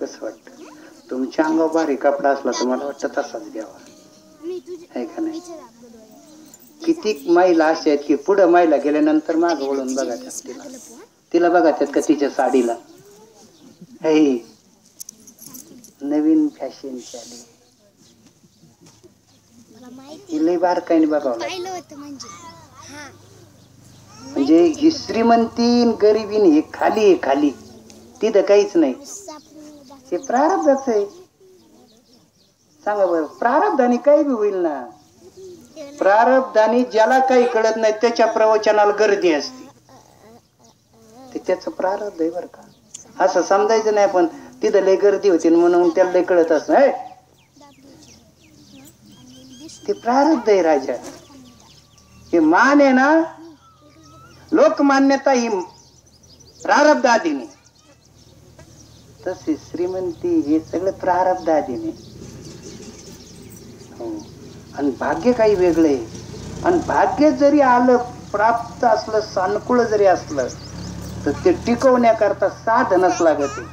कसं वाटतं? तुमच्या अंगावर भारी कपडा असला तर मला वाटतं तसाच घ्यावा, आहे का नाही? किती महिला अशा आहेत की पुढं महिला गेल्यानंतर माग वळून बघा तिला बघा त्यात का तिच्या साडीला हे नवीन फॅशन चालू, लय बारकाईने बघावं लागतं. म्हणजे ही श्रीमंतीन गरिबीन हे खाली आहे, खाली. तिथं काहीच नाही. हे प्रारब्धाच आहे. सांगा बरं, प्रारब्धाने काही बी होईल ना. प्रारब्धाने ज्याला काही कळत नाही त्याच्या प्रवचनाला गर्दी असते, ते त्याचं प्रारब्ध आहे बरं का. असं समजायचं नाही पण तिथं लय गर्दी होती म्हणून त्याला लय कळत असं, ते प्रारब्ध आहे राजा. हे मान आहे ना, लोकमान्यता ही प्रारब्ध आधीने, तसे श्रीमंती हे सगळं प्रारब्ध आधीने. हो, आणि भाग्य काही वेगळं आहे. आणि भाग्य जरी आलं, प्राप्त असलं, सानुकूळ जरी असलं तर ते टिकवण्याकरता साधनच लागत आहे.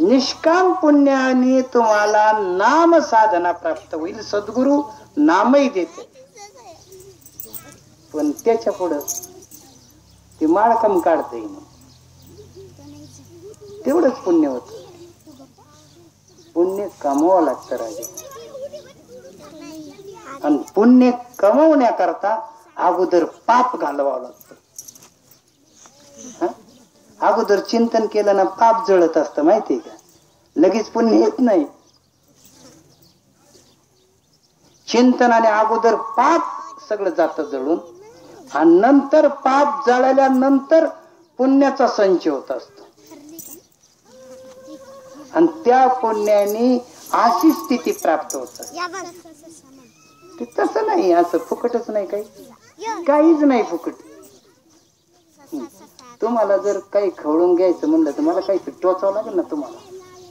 निष्काम पुण्याने तुम्हाला नाम साधना प्राप्त होईल. सद्गुरु नामही देते, पण त्याच्या पुढं ते माळकम काढता येईल, तेवढंच पुण्य होत. पुण्य कमवावं लागतं राजा, आणि पुण्य कमवण्याकरता अगोदर पाप घालवावं लागतं. अगोदर चिंतन केलं ना पाप जळत असतं, माहितीये का? लगेच पुण्य येत नाही. चिंतनाने अगोदर पाप सगळं जातं जळून, आणि नंतर पाप जळाल्यानंतर पुण्याचा संच होत असतो. आणि त्या पुण्याने अशी स्थिती प्राप्त होत. ते तसं नाही, असं फुकटच नाही, काहीच नाही फुकट. तुम्हाला जर काही खवळून घ्यायचं म्हणलं तर मला काही टोचावं लागेल ना तुम्हाला,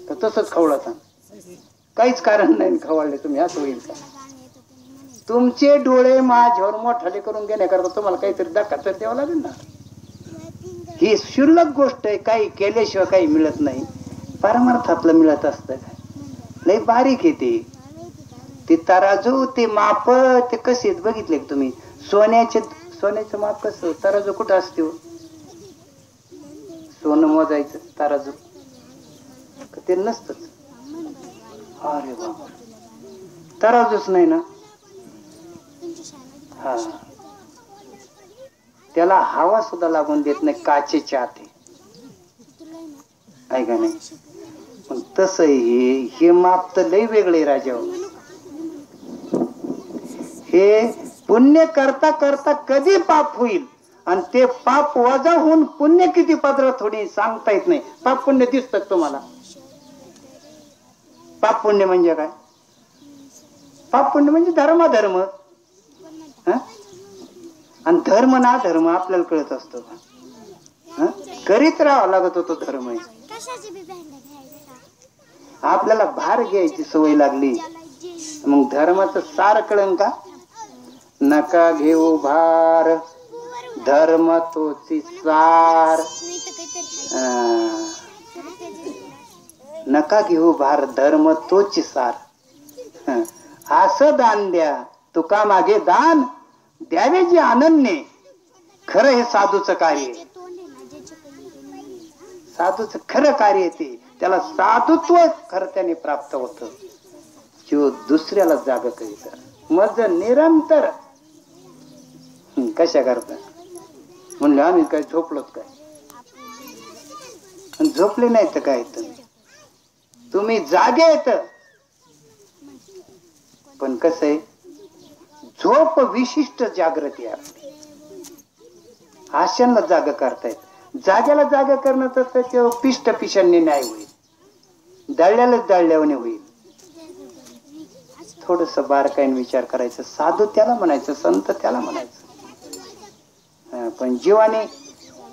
तर तसंच खवळता. काहीच कारण नाही खवळले तुम्ही, असं होईल का? तुमचे डोळे माझ्यावर मोठाले करून घेण्याकरता तुम्हाला काहीतरी धक्का तर द्यावा लागेल ना. ही क्षुल्लक गोष्ट आहे, काही केल्याशिवाय काही मिळत नाही. परमार्थातलं मिळत असतं, लय बारीक आहे ते तराजू, ते माप, ते कसे बघितले तुम्ही? सोन्याचं माप कसं, तराजू कुठं असते? सोनं मोजायचं तराजू ते नसतच. अरे बाबा, तराजूच नाही ना. हा, त्याला हवा सुद्धा लागून देत नाही, काचेचे आते, ऐका नाही. पण तस हे माप तर लय वेगळे राजा. हे पुण्य करता करता कधी पाप होईल, आणि ते पाप वजा होऊन पुण्य किती पदरात होणे सांगता येत नाही. पाप पुण्य दिसतात तुम्हाला? पाप पुण्य म्हणजे काय? पाप पुण्य म्हणजे धर्म, आणि धर्म ना धर्म आपल्याला कळत असतो. करीत राहावं लागत होतो धर्म. आपल्याला भार घ्यायची सवय लागली, मग धर्माचं सार कळन का? नका घेऊ भार, धर्म तोची सार. नका घेऊ भार, धर्म तोची सार. असं दान द्या, तुका मागे दान द्यावे जे अनन्य. खरं हे साधूचं कार्य, साधूचं खरं कार्य ते, त्याला साधुत्व खरं त्याने प्राप्त होत. जो दुसऱ्याला जाग करीत मग निरंतर. कशा करता म्हणलं आम्ही काय झोपलोत काय? झोपले नाही तर काय, तुम्ही जागे येत. पण कसं आहे, झोप विशिष्ट जागृती आहे. आशांना जाग करतायत, जाग्याला जागा करणं तर ते पिष्ट पिशांनी नाही होईल, दळल्यालाच दळल्याने होईल. थोडस बारकाईने विचार करायचं. साधू त्याला म्हणायचं, संत त्याला म्हणायचं. पण जीवाने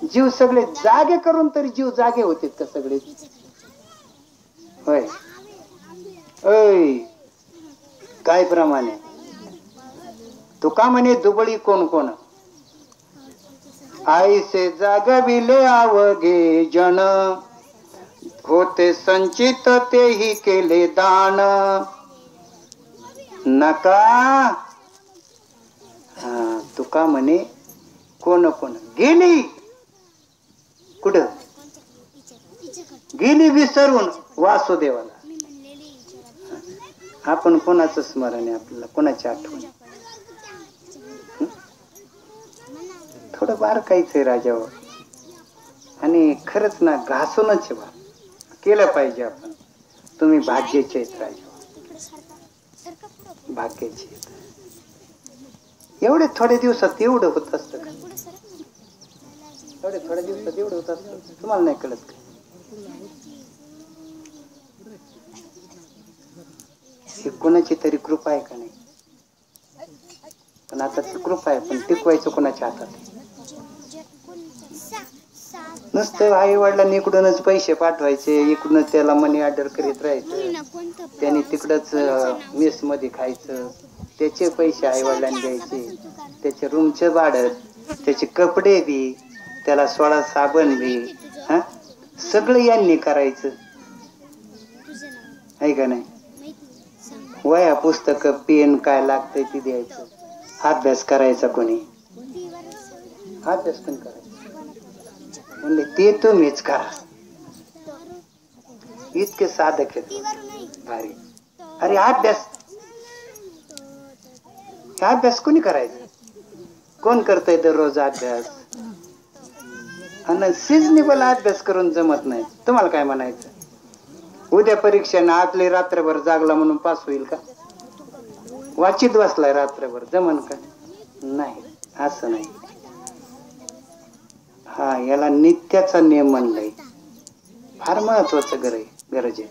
जीव सगळे जागे करून तरी जीव जागे होते का सगळे? होय. काय प्रमाणे तुका म्हणे दुबळी कोण कोण, आईसे जागविले अवघे जन, होते संचित तेही केले दान. नका तुका म्हणे कोण कोण गेली, कुठं गेली विसरून वासुदेवाला. आपण कोणाचं स्मरण आहे आपल्याला, कोणाची आठवण? थोडं बारकाईचं आहे राजावर, आणि खरंच ना घासूनच केलं पाहिजे आपण. तुम्ही भाग्याचे आहेत राजा, भाग्याचे आहेत. एवढे थोड्या दिवसात एवढं होत असतं का? एवढे थोड्या दिवसात एवढं होत असतं, तुम्हाला नाही कळत का? ही कोणाची तरी कृपा आहे का नाही? पण आता ती कृपा आहे, पण टिकवायचं कोणाच्या हातात? नुसतं आई वडिलांनी इकडूनच पैसे पाठवायचे, इकडूनच त्याला मनी ऑर्डर करीत राहायचं, त्याने तिकडच मेस मध्ये खायचं, त्याचे पैसे आई वडिलांनी द्यायचे, त्याचे रूमचे भाडं, त्याचे कपडे बी, त्याला सोळा साबण बी, सगळं यांनी करायचं. आहे का नाही? वया पुस्तक पेन काय लागतंय ती द्यायचं. अभ्यास करायचा कोणी? अभ्यास पण करायचा म्हणले ते तुम्हीच करा. इतके साधक आहेत भारी. अरे अभ्यास कोणी करायचा? कोण करतंय दररोज अभ्यास? आणि सिजनेबल अभ्यास करून जमत नाही. तुम्हाला काय म्हणायचं? उद्या परीक्षेनं आतली रात्रभर जागला म्हणून पास होईल का? वाचित बसलाय रात्रभर, जमन का? नाही, असं नाही. हा, याला नित्याचा नियम म्हणलाय. फार महत्वाचं गरज आहे.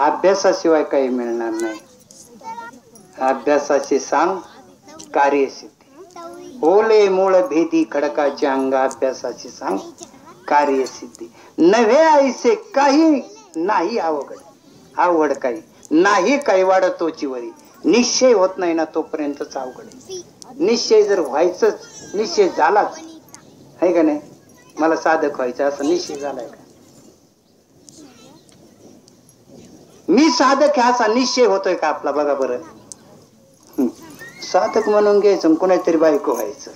अभ्यासाशिवाय काही मिळणार नाही. अभ्यासाचे सांग कार्यसिद्धी. ओले मूळ भेदी खडकाचे अंग, अभ्यासाचे सांग कार्यसिद्धी. नव्हे ऐसे काही नाही अवघड काही नाही, काही वाढतोची वरी. निश्चय होत नाही ना तोपर्यंतच अवघड आहे. निश्चय जर व्हायचंच, निश्चय झालाच आहे का नाही? मला साधक व्हायचं असं निश्चय झालाय का? मी साधक आहे असा निश्चय होतोय का आपला? बघा बरं. साधक म्हणून घ्यायचं कुणातरी बायको व्हायचं,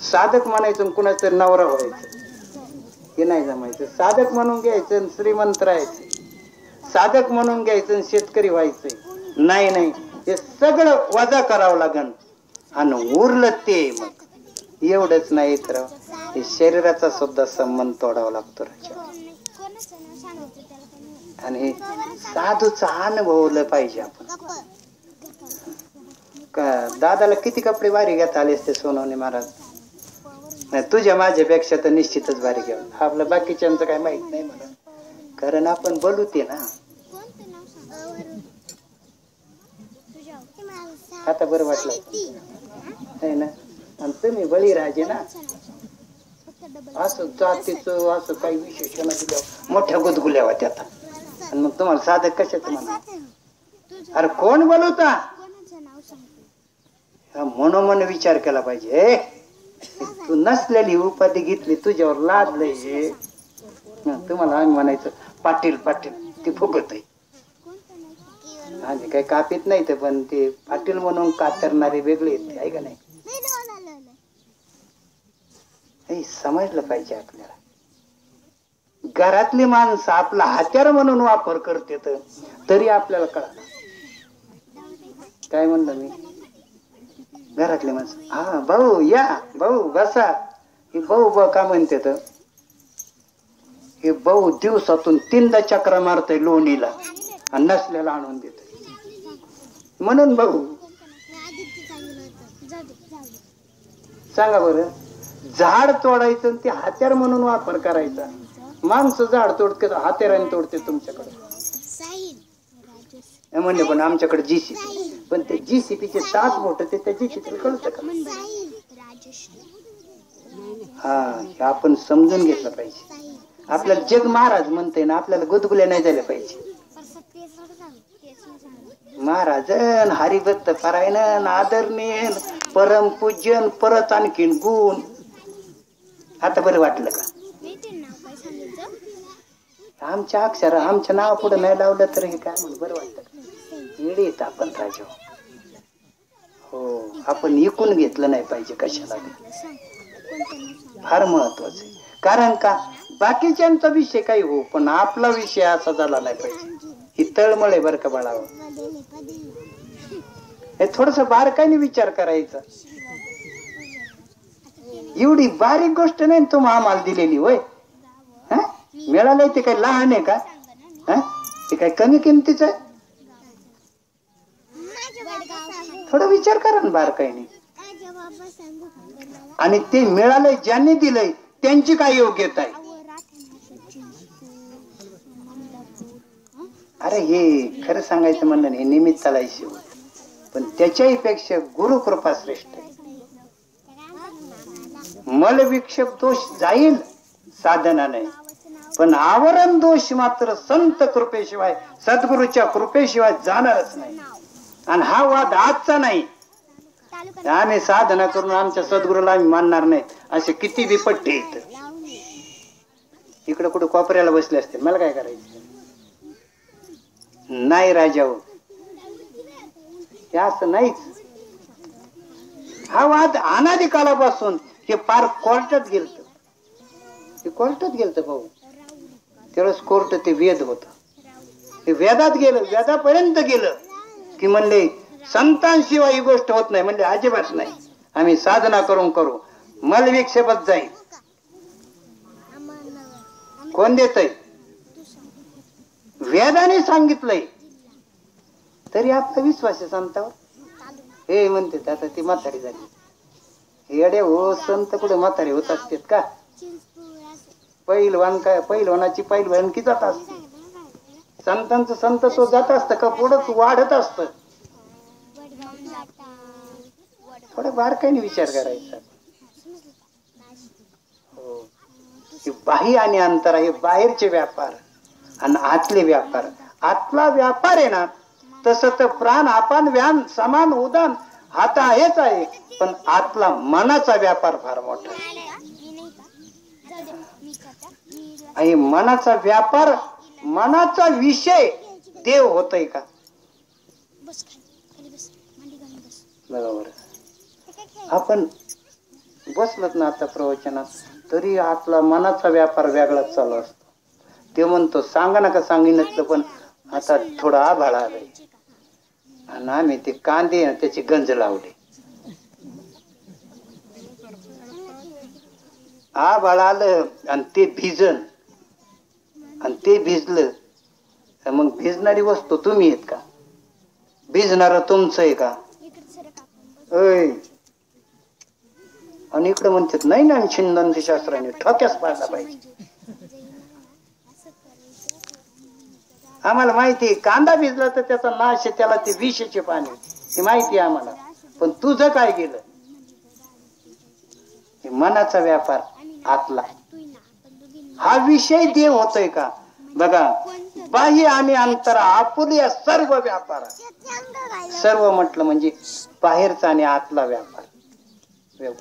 साधक म्हणायचं कुणातरी नवरा व्हायचं, हे नाही जमायचं. साधक म्हणून घ्यायचं श्रीमंत राहायचं, साधक म्हणून घ्यायचं शेतकरी व्हायचंय. नाही नाही, हे सगळं वजा करावं लागन. आणि उरलं ते मग एवढंच नाही तर हे शरीराचा सुद्धा संबंध तोडावा लागतो. आणि साधूचा अनुभवलं पाहिजे आपण. दादाला किती कपडे भारी घेता आले असते सोनवणे महाराज? तुझ्या माझ्यापेक्षा तर निश्चितच भारी घेऊन. आपलं बाकीच्यांचं काय माहित नाही मला, कारण आपण बोलूते ना. आता बरं वाटलं आहे ना? आणि तुम्ही बळीराजे ना, असं जातीचं असं काही विशेषण दिलं मोठ्या गुदगुल्या होत्या. आणि मग तुम्हाला साधक कशाचं म्हणा? अरे कोण बोलवता? मनोमन विचार केला पाहिजे. तू नसलेली उपाधी घेतली, तुझ्यावर लादलंय. तुम्हाला आम्ही म्हणायचं पाटील पाटील, ते फुगत आहे. आम्ही काही कापीत नाही, तर पण ते पाटील म्हणून कातरणारे वेगळे येते आहे का नाही? हे समजलं पाहिजे आपल्याला. घरातली माणसं आपला हत्यार म्हणून वापर करते, तरी आपल्याला कळत. काय म्हणलं मी? घरातले माणसं, हा भाऊ या, भाऊ बसा. हे भाऊ का म्हणते तर हे भाऊ दिवसातून 3दा चक्रा मारतय लोणीला आणि नसल्याला आणून देत म्हणून भाऊ. सांगा बरं, झाड तोडायचं ते हत्यार म्हणून वापर करायचा. माणसं झाड तोडते, हत्याराने तोडते तुमच्याकडे म्हणले. पण आमच्याकडे जीसीपी, पण ते जीसीपीचे तास मोठ ते त्या जीसीपीला कळतं का? हा, हे आपण समजून घेतलं पाहिजे. आपल्याला जग महाराज म्हणते ना, आपल्याला गुदगुल्या नाही झाल्या पाहिजे. महाराजन हरिभक्त परायण आदरणीय परम पूजन परत आणखीन गुण. आता बरं वाटलं का? आमच्या अक्षर आमच्या नाव पुढे नाही लावलं तर हे काय म्हणून बरं वाटतं का? येत आपण राजा. हो, आपण इकून घेतलं नाही पाहिजे कशाला. फार महत्वाचं आहे. कारण का बाकीच्यांचा विषय काही हो, पण आपला विषय असा झाला नाही पाहिजे. ही तळमळे बरं का बाळावं. हे थोडस बारकाईने विचार करायचा. एवढी बारीक गोष्ट नाही तुम्ही आम्हाला दिलेली होय. मिळालंय ते काय लहान आहे का? ते काय कमी किमतीचं आहे? थोडा विचार करा ना बारकाईने. आणि ते मिळालंय ज्यांनी दिलंय त्यांची काय योग्यता आहे? अरे हे खरं सांगायचं म्हणलं नाही, निमित्ताला शिव, पण त्याच्याही पेक्षा गुरुकृपा श्रेष्ठ आहे. मल विक्षेप दोष जाईल साधना नाही, पण आवरण दोष मात्र संत कृपेशिवाय सद्गुरूच्या कृपेशिवाय जाणारच नाही. आणि हा वाद आजचा नाही. आम्ही साधना करून आमच्या सद्गुरूला आम्ही मानणार नाही असे किती विपट्टे आहेत. इकडे कुठे कोपऱ्याला बसले असते, मला काय करायचं? नाही राजाओ, हे असं नाहीच. हा वाद अनादी कालापासून हे पार कोर्टात गेलत. हे कोर्टात गेलत भाऊ. त्यावेळेस कोर्ट ते वेद होत. ते वेदात गेलं, वेदापर्यंत गेलं की म्हणले संतांशिवाय ही गोष्ट होत नाही. म्हणजे अजिबात नाही. आम्ही साधना करून करू, मलविक्षेपत जाईल. कोण देतय? वेदाने सांगितलंय. तरी आपला विश्वास आहे संतावर. हे म्हणते आता ती म्हातारी झाली. येडे हो, संत कुठे म्हातारी होत असतात का? पहिलवान काय, पहिलवानाची पहिलवानकी जात असते. संतांचं संत तो जात असतं का पुढंच वाढत असत. थोडा बारकाईने विचार करायचा. हो, हे बाह्य आणि अंतर हे बाहेरचे व्यापार आणि आतले व्यापार. आतला व्यापार आहे ना, तसं तर प्राण अपान व्यान समान उदान हात आहेच आहे, पण आतला मनाचा व्यापार फार मोठा आहे. आणि मनाचा व्यापार, मनाचा विषय देव होतय का? बरोबर. आपण बसलत ना आता प्रवचनात, तरी आतला मनाचा व्यापार वेगळाच चालू असतो. ते म्हणतो सांगा नका सांगितलं, पण आता थोडा आभाळ आलाय आणि आम्ही ते कांदे त्याची गंज लावली. आभाळ आलं आणि ते भिजन, आणि ते भिजलं मग भिजणारी वस्तू तुम्ही आहेत का? भिजणार तुमचं आहे का? आणि इकडे म्हणतात नाही ना, छिंदंती शास्त्राने ठोक्यास पाडला पाहिजे. आम्हाला माहिती आहे कांदा भिजला तर त्याचा नाश आहे, त्याला ते विषाचे पाणी, हे माहिती आहे आम्हाला. पण तुझं काय गेलं? हे मनाचा व्यापार आतला, हा विषय देव होतोय का? बघा, बाह्य आणि अंतर आपुल्या सर्व व्यापार. सर्व म्हटलं म्हणजे बाहेरचा आणि आतला व्यापार.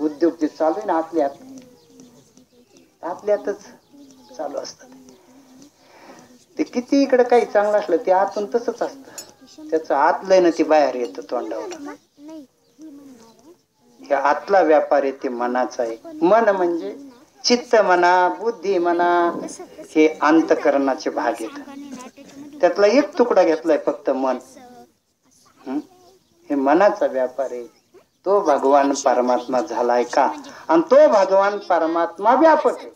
उद्योग जे चालू आहे ना आतल्यात, आतल्यातच चालू असतात. ते किती इकडे काही चांगलं असलं ते आतून तसंच असतं. त्याचं आतलंय ना ते बाहेर येतं तोंडावर. हे आतला व्यापार आहे ते मनाचा आहे. मन म्हणजे चित्त म्हणा, बुद्धी म्हणा, हे अंतकरणाचे भाग आहेत. त्यातला एक तुकडा घेतलाय फक्त मन. हे मनाचा व्यापार आहे. तो भगवान परमात्मा झालाय का? आणि तो भगवान परमात्मा व्यापक आहे.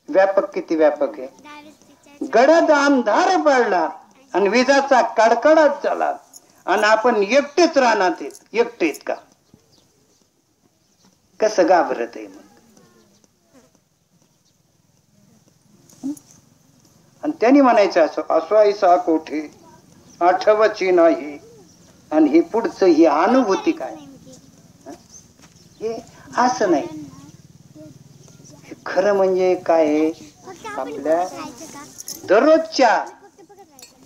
व्यापक किती व्यापक आहे? गडद अंधार पडला आणि विजाचा कडकडाट झाला आणि आपण एकटेच राहणार, एकटेच का? कसं घाबरत आहे मग? आणि त्यांनी म्हणायचं असं, असवायचा कोठे आठवची नाही. आणि हे पुढचं ही अनुभूती काय? हे असं नाही. हे खरं म्हणजे काय? आपल्या दररोजच्या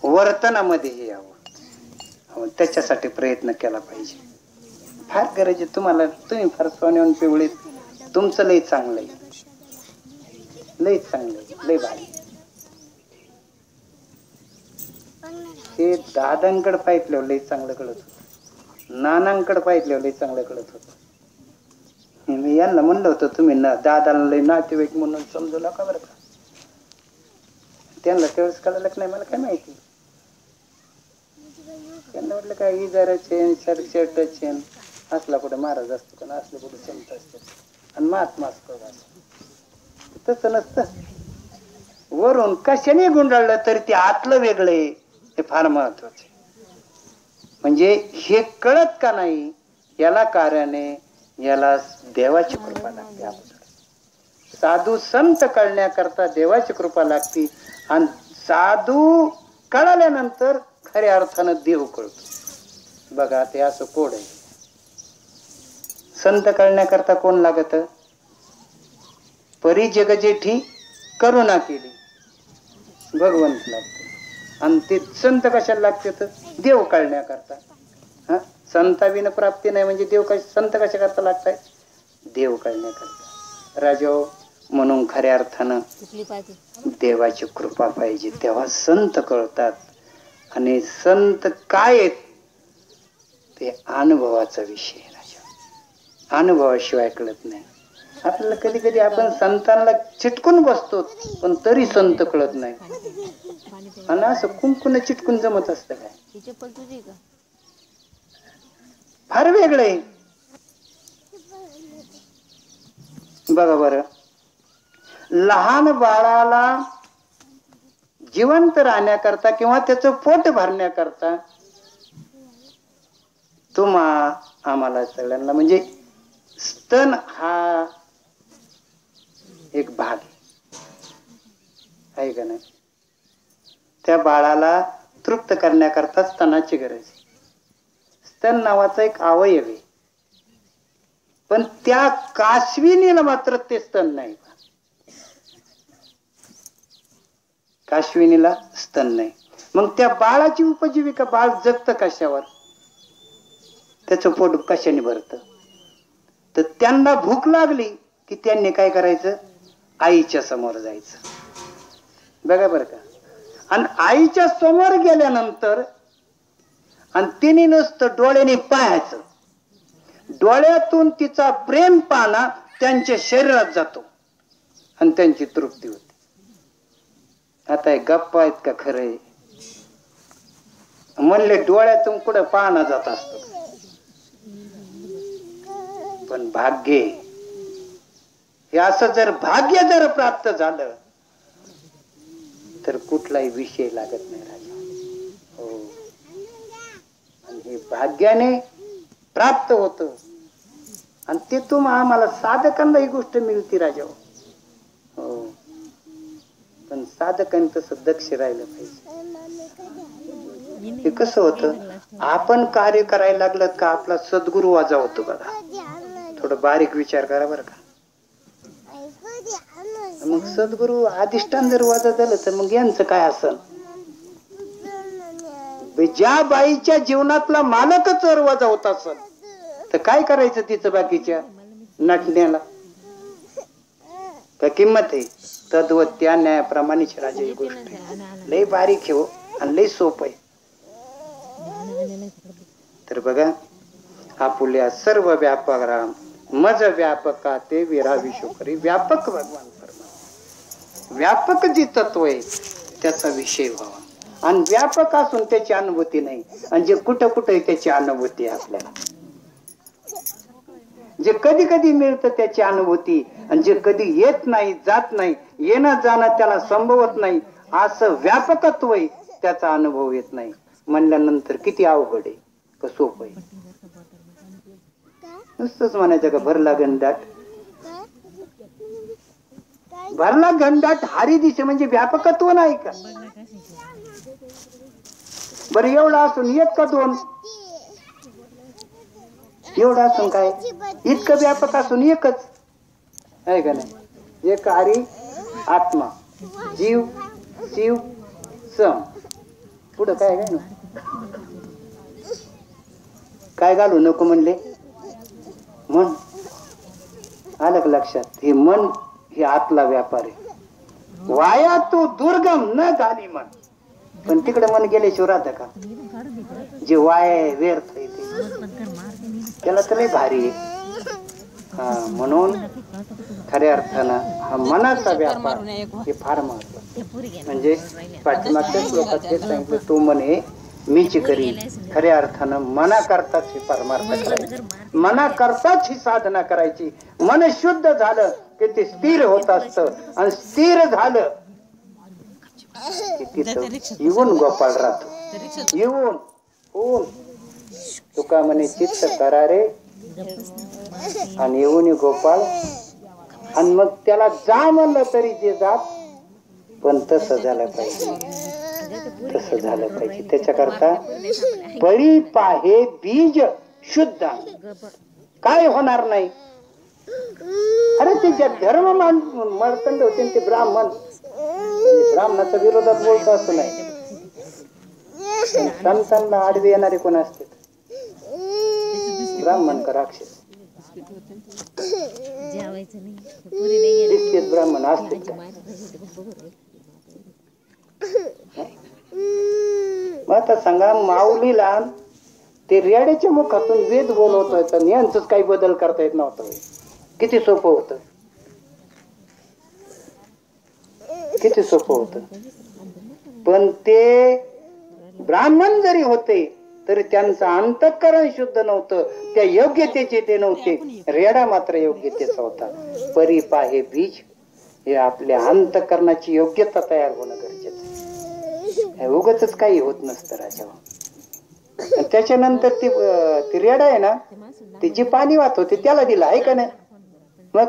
वर्तनामध्ये हे यावं, त्याच्यासाठी प्रयत्न केला पाहिजे. फार गरज आहे तुम्हाला. तुम्ही फार सोन्याहून पिवळीत, तुमचं लय चांगलं आहे, लय चांगलं आहे, लय भारी. ते दादांकडे पाहितल्यावर लय चांगलं कळत होत, नानांकडे पाहितल्यावर लय चांगलं कळत होत. मी यांना म्हणलं होतं तुम्ही दादाला लय नातेवाईक म्हणून समजू नका बरं का. त्यांना तेवढंच कळलं नाही, मला काय माहिती. त्यांना वाटलं काय इजारा चेन शर्ट चेन असला कुठे महाराज असतो का, असले कुठे संत असतो आणि महात्मा असतो. तसं नसतं. वरून कशाने गुंडाळलं तरी ते आतलं वेगळं आहे, हे फार महत्वाचं. म्हणजे हे कळत का नाही याला कारण आहे, याला देवाची कृपा लागते. साधू संत कळण्याकरता देवाची कृपा लागते. आणि साधू कळाल्यानंतर खऱ्या अर्थानं देव कळतो. बघा ते असं कोड आहे. संत कळण्याकरता कोण लागत? परी जग जेठी करुणा केली, भगवंत लागतो. आणि ते संत कशाला लागते? तर देव कळण्याकरता. हा, संताविन प्राप्ती नाही म्हणजे देव संत कशा करता लागताय? देव कळण्याकरता. राजो, म्हणून खऱ्या अर्थानं देवाची कृपा पाहिजे, तेव्हा संत कळतात. आणि संत काय आहेत ते अनुभवाचा विषय आहे राजा, अनुभवाशिवाय कळत नाही आपल्याला. कधी कधी आपण संतांना चिटकून बसतो पण तरी संत कळत नाही. आणि असं कुंकुन चिटकून जमत असतं काय? फार वेगळं बघा बरं. लहान बाळाला जिवंत राहण्याकरता किंवा त्याचं पोट भरण्याकरता आम्हाला सगळ्यांना म्हणजे स्तन हा एक भाग आहे का नाही? त्या बाळाला तृप्त करण्याकरता स्तनाची गरज आहे. स्तन नावाचा एक अवयव आहे, पण त्या काशविनीला मात्र ते स्तन नाही. काशविनीला स्तन नाही. मग त्या बाळाची उपजीविका, बाळ जगतं कशावर? त्याचं पोट कशाने भरतं? तर त्यांना भूक लागली की त्यांनी काय करायचं? आईच्या समोर जायचं. बघा बरं का. आणि आईच्या समोर गेल्यानंतर आणि तिने नुसतं डोळ्याने पाहायचं, डोळ्यातून तिचा प्रेम पाना त्यांच्या शरीरात जातो आणि त्यांची तृप्ती होते. आता हे गप्पा आहेत का खरंय? म्हणले डोळ्यातून कुठं पाहणं जात असतो, पण भाग्य हे असं जर भाग्य जर प्राप्त झालं तर कुठलाही विषय लागत नाही राजा. हो, आणि हे भाग्याने प्राप्त होत आणि ते आम्हाला साधकांना ही गोष्ट मिळते राजा. हो, पण साधकांनी तसं दक्ष राहिलं पाहिजे. हे कसं होतं, आपण कार्य करायला लागलं का आपला सद्गुरु वाजा होतो बघा. थोडं बारीक विचार करा बरं का. मग सद्गुरु अधिष्ठान जर वाजा झालं तर मग यांचं काय असेल? ज्या बाईच्या जीवनातला मालकच जर वाजा होत असेल तर काय करायचं तिचं बाकीच्या नटण्याला? का किंमत आहे? तद्वत त्या न्यायाप्रमाणेच राजा ही गोष्ट आहे. लय बारीक आहे हो आणि लय सोपं आहे. तर बघा, आपुल्या सर्व व्यापक राम मज व्यापका ते विरा विश्वकरी. व्यापक भगवान परमात्मा, व्यापक जी तत्व आहे त्याचा विषय व्हावा. आणि व्यापक असून त्याची अनुभूती नाही, आणि जे कुठं कुठे त्याची अनुभूती आहे आपल्याला. जे कधी कधी मिळतं त्याची अनुभूती, आणि जे कधी येत नाही, जात नाही, येणं जाणं त्याला संभवत नाही, असं व्यापकत्व आहे, त्याचा अनुभव येत नाही. म्हणल्यानंतर किती अवघड आहे का सोपं आहे? नुसतंच म्हणायचं का भरला घनदाट? भरला घनदाट हारी दिसे म्हणजे व्यापकत्व नाही का? बरं एवढं असून एक का दोन? एवढं असून काय? इतकं व्यापक असून एकच आहे का नाही? एक हरी आत्मा, जीव शिव सम. पुढं काय काय ना काय घालू नको म्हणले? मन. आलं का लक्षात? हे मन हे आतला व्यापार आहे. वाया तो दुर्गम न घाली मन. पण तिकडे मन गेल्याशिवाय राहतं का? जे वाया व्यर्थ आहे त्याला तर लय भारी आहे. म्हणून खऱ्या अर्थानं हा मनाचा व्यापार हे फार महत्वाचं. म्हणजे पाठीमागच्या श्लोकात हे सांगितलं, तो म्हणे मीच करी. खऱ्या अर्थानं मना करताच ही परमार्थ करायची, मना करताच ही साधना करायची. मन शुद्ध झालं की ते स्थिर होत असतं, आणि स्थिर झालं की तिथं येऊन गोपाळ राहतो. येऊन होऊन तुका म्हणे चित्त करा रे, आणि येऊन गोपाळ. आणि मग त्याला जा म्हणलं तरी जे जात, पण तसं झालं पाहिजे, तसं झालं पाहिजे. त्याच्याकरता बळी पाहे बीज शुद्ध, काय होणार नाही. अरे ते ज्या धर्म मार्तंड होते ते ब्राह्मण, ब्राह्मणाच्या विरोधात बोलतो असं नाही. संतांना आडवे येणारे कोण असते? ब्राह्मण का राक्षस? दिसतेच ब्राह्मण असते का? मग आता सांगा, माऊलीला ते रेड्याच्या मुखातून वेद बोलवतोय तर यांचंच काही बदल करता येत नव्हतं. किती सोपं होतं, किती सोपं होतं. पण ते ब्राह्मण जरी होते तरी त्यांचं अंतःकरण शुद्ध नव्हतं, त्या योग्यतेचे ते नव्हते. रेडा मात्र योग्यतेचा होता. परिपा हे बीज, हे आपल्या अंतःकरणाची योग्यता तयार होणं गरजेचं आहे. उगाचच काही होत नसतं राजा. त्याच्यानंतर ती रेडा आहे ना, ती जी पाणी वाहत होती त्याला दिला आहे का नाही. मग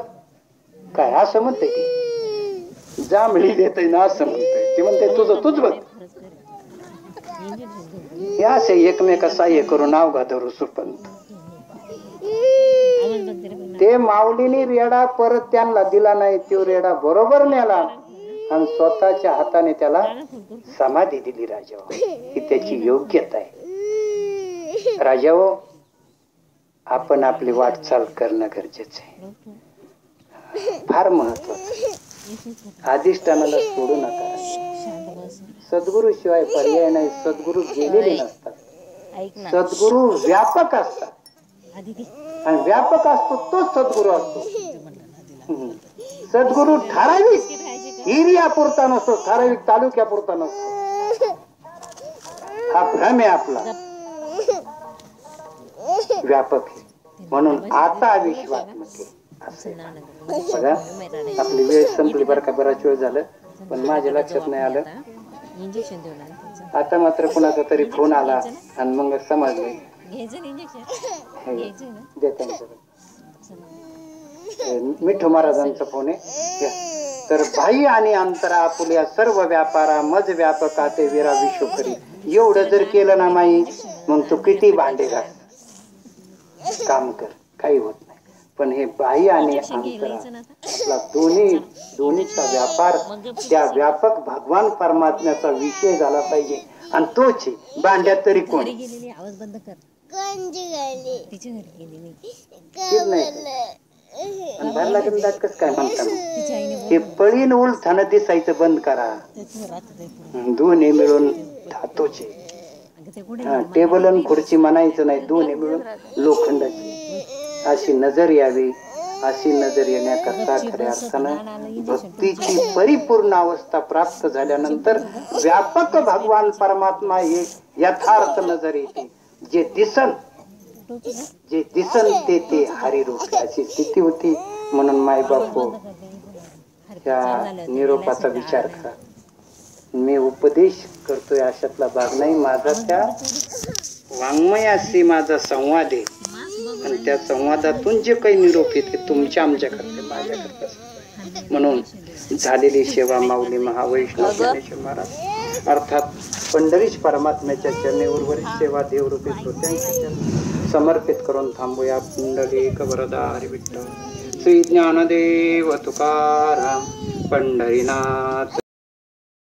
काय असं म्हणते ती जांभळी देत ना, असं म्हणते. ती म्हणते तुझं तूच बघ. हे असे एकमेका सहाय्य करून नाव घाधरू सुपंत. ते माऊलीने रेडा परत त्यांना दिला नाही. तो रेडा बरोबर नेला आणि स्वतःच्या हाताने त्याला समाधी दिली. राजा ही त्याची योग्यता आहे. राजाओ, आपण आपली वाटचाल करणं गरजेचं आहे, फार महत्वाचं. अधिष्ठानाला सोडू नका. सद्गुरु शिवाय पर्याय नाही. सद्गुरु गेलेले नसतात. सद्गुरु व्यापक असतात आणि व्यापक असतो तोच सद्गुरु असतो. सद्गुरु ठराविक एरियापुरता नसतो, ठराविक तालुक्यापुरता नसतो. हा भ्रम आहे आपला. व्यापक आहे म्हणून आता विश्वात्मक आहे. बघा, आपली वेळ संपली बरं का. बराच वेळ झालं पण माझ्या लक्षात नाही आलं. आता मात्र कुणाचा तरी फोन आला आणि मग समजलं. मिठू महाराजांचा फोन आहे. तर भाई आणि अंतरा आपुल्या सर्व व्यापारा मज व्यापका ते विरा विश्व करी. एवढं जर केलं ना माई, मग तू किती भांडे घास, काम कर, काही होत नाही. पण हे बाह्य आणि अंतरा आपला दोन्हीचा व्यापार त्या व्यापक भगवान परमात्म्याचा विषय झाला पाहिजे. आणि तोच भांड्यात तरी कोण काय म्हणतात, हे पळीन उलथान दिसायचं बंद करा. दोन्ही मिळून धातूचे. टेबल आणि खुर्ची म्हणायचं नाही, दोन्ही मिळून लोखंडाची. अशी नजर यावी. अशी नजर येण्याकरता खऱ्या अर्थानं भक्तीची परिपूर्ण अवस्था प्राप्त झाल्यानंतर व्यापक भगवान परमात्मा हे यथार्थ नजर येते. जे दिसन ते हरिरूप अशी स्थिती होती. म्हणून मायबाप हो, त्या निरोपाचा विचार करा. मी उपदेश करतोय अशातला भाग नाही. माझा त्या वाङ्मयाशी माझा संवाद आहे आणि त्या संवादातून जे काही निरोप येते तुमच्या आमच्याकडे माझ्याकडे. म्हणून झालेली सेवा माऊली महावैष्णव ज्ञानेश्वर महाराज अर्थात पंढरीश परमात्म्याच्या चरणी उर्वरित सेवा देवरूपी श्रोत्यांच्या समर्पित करून थांबूया. पुंडलिक वरदा हरी विठ्ठल श्री ज्ञानदेव तुकाराम पंढरीनाथ.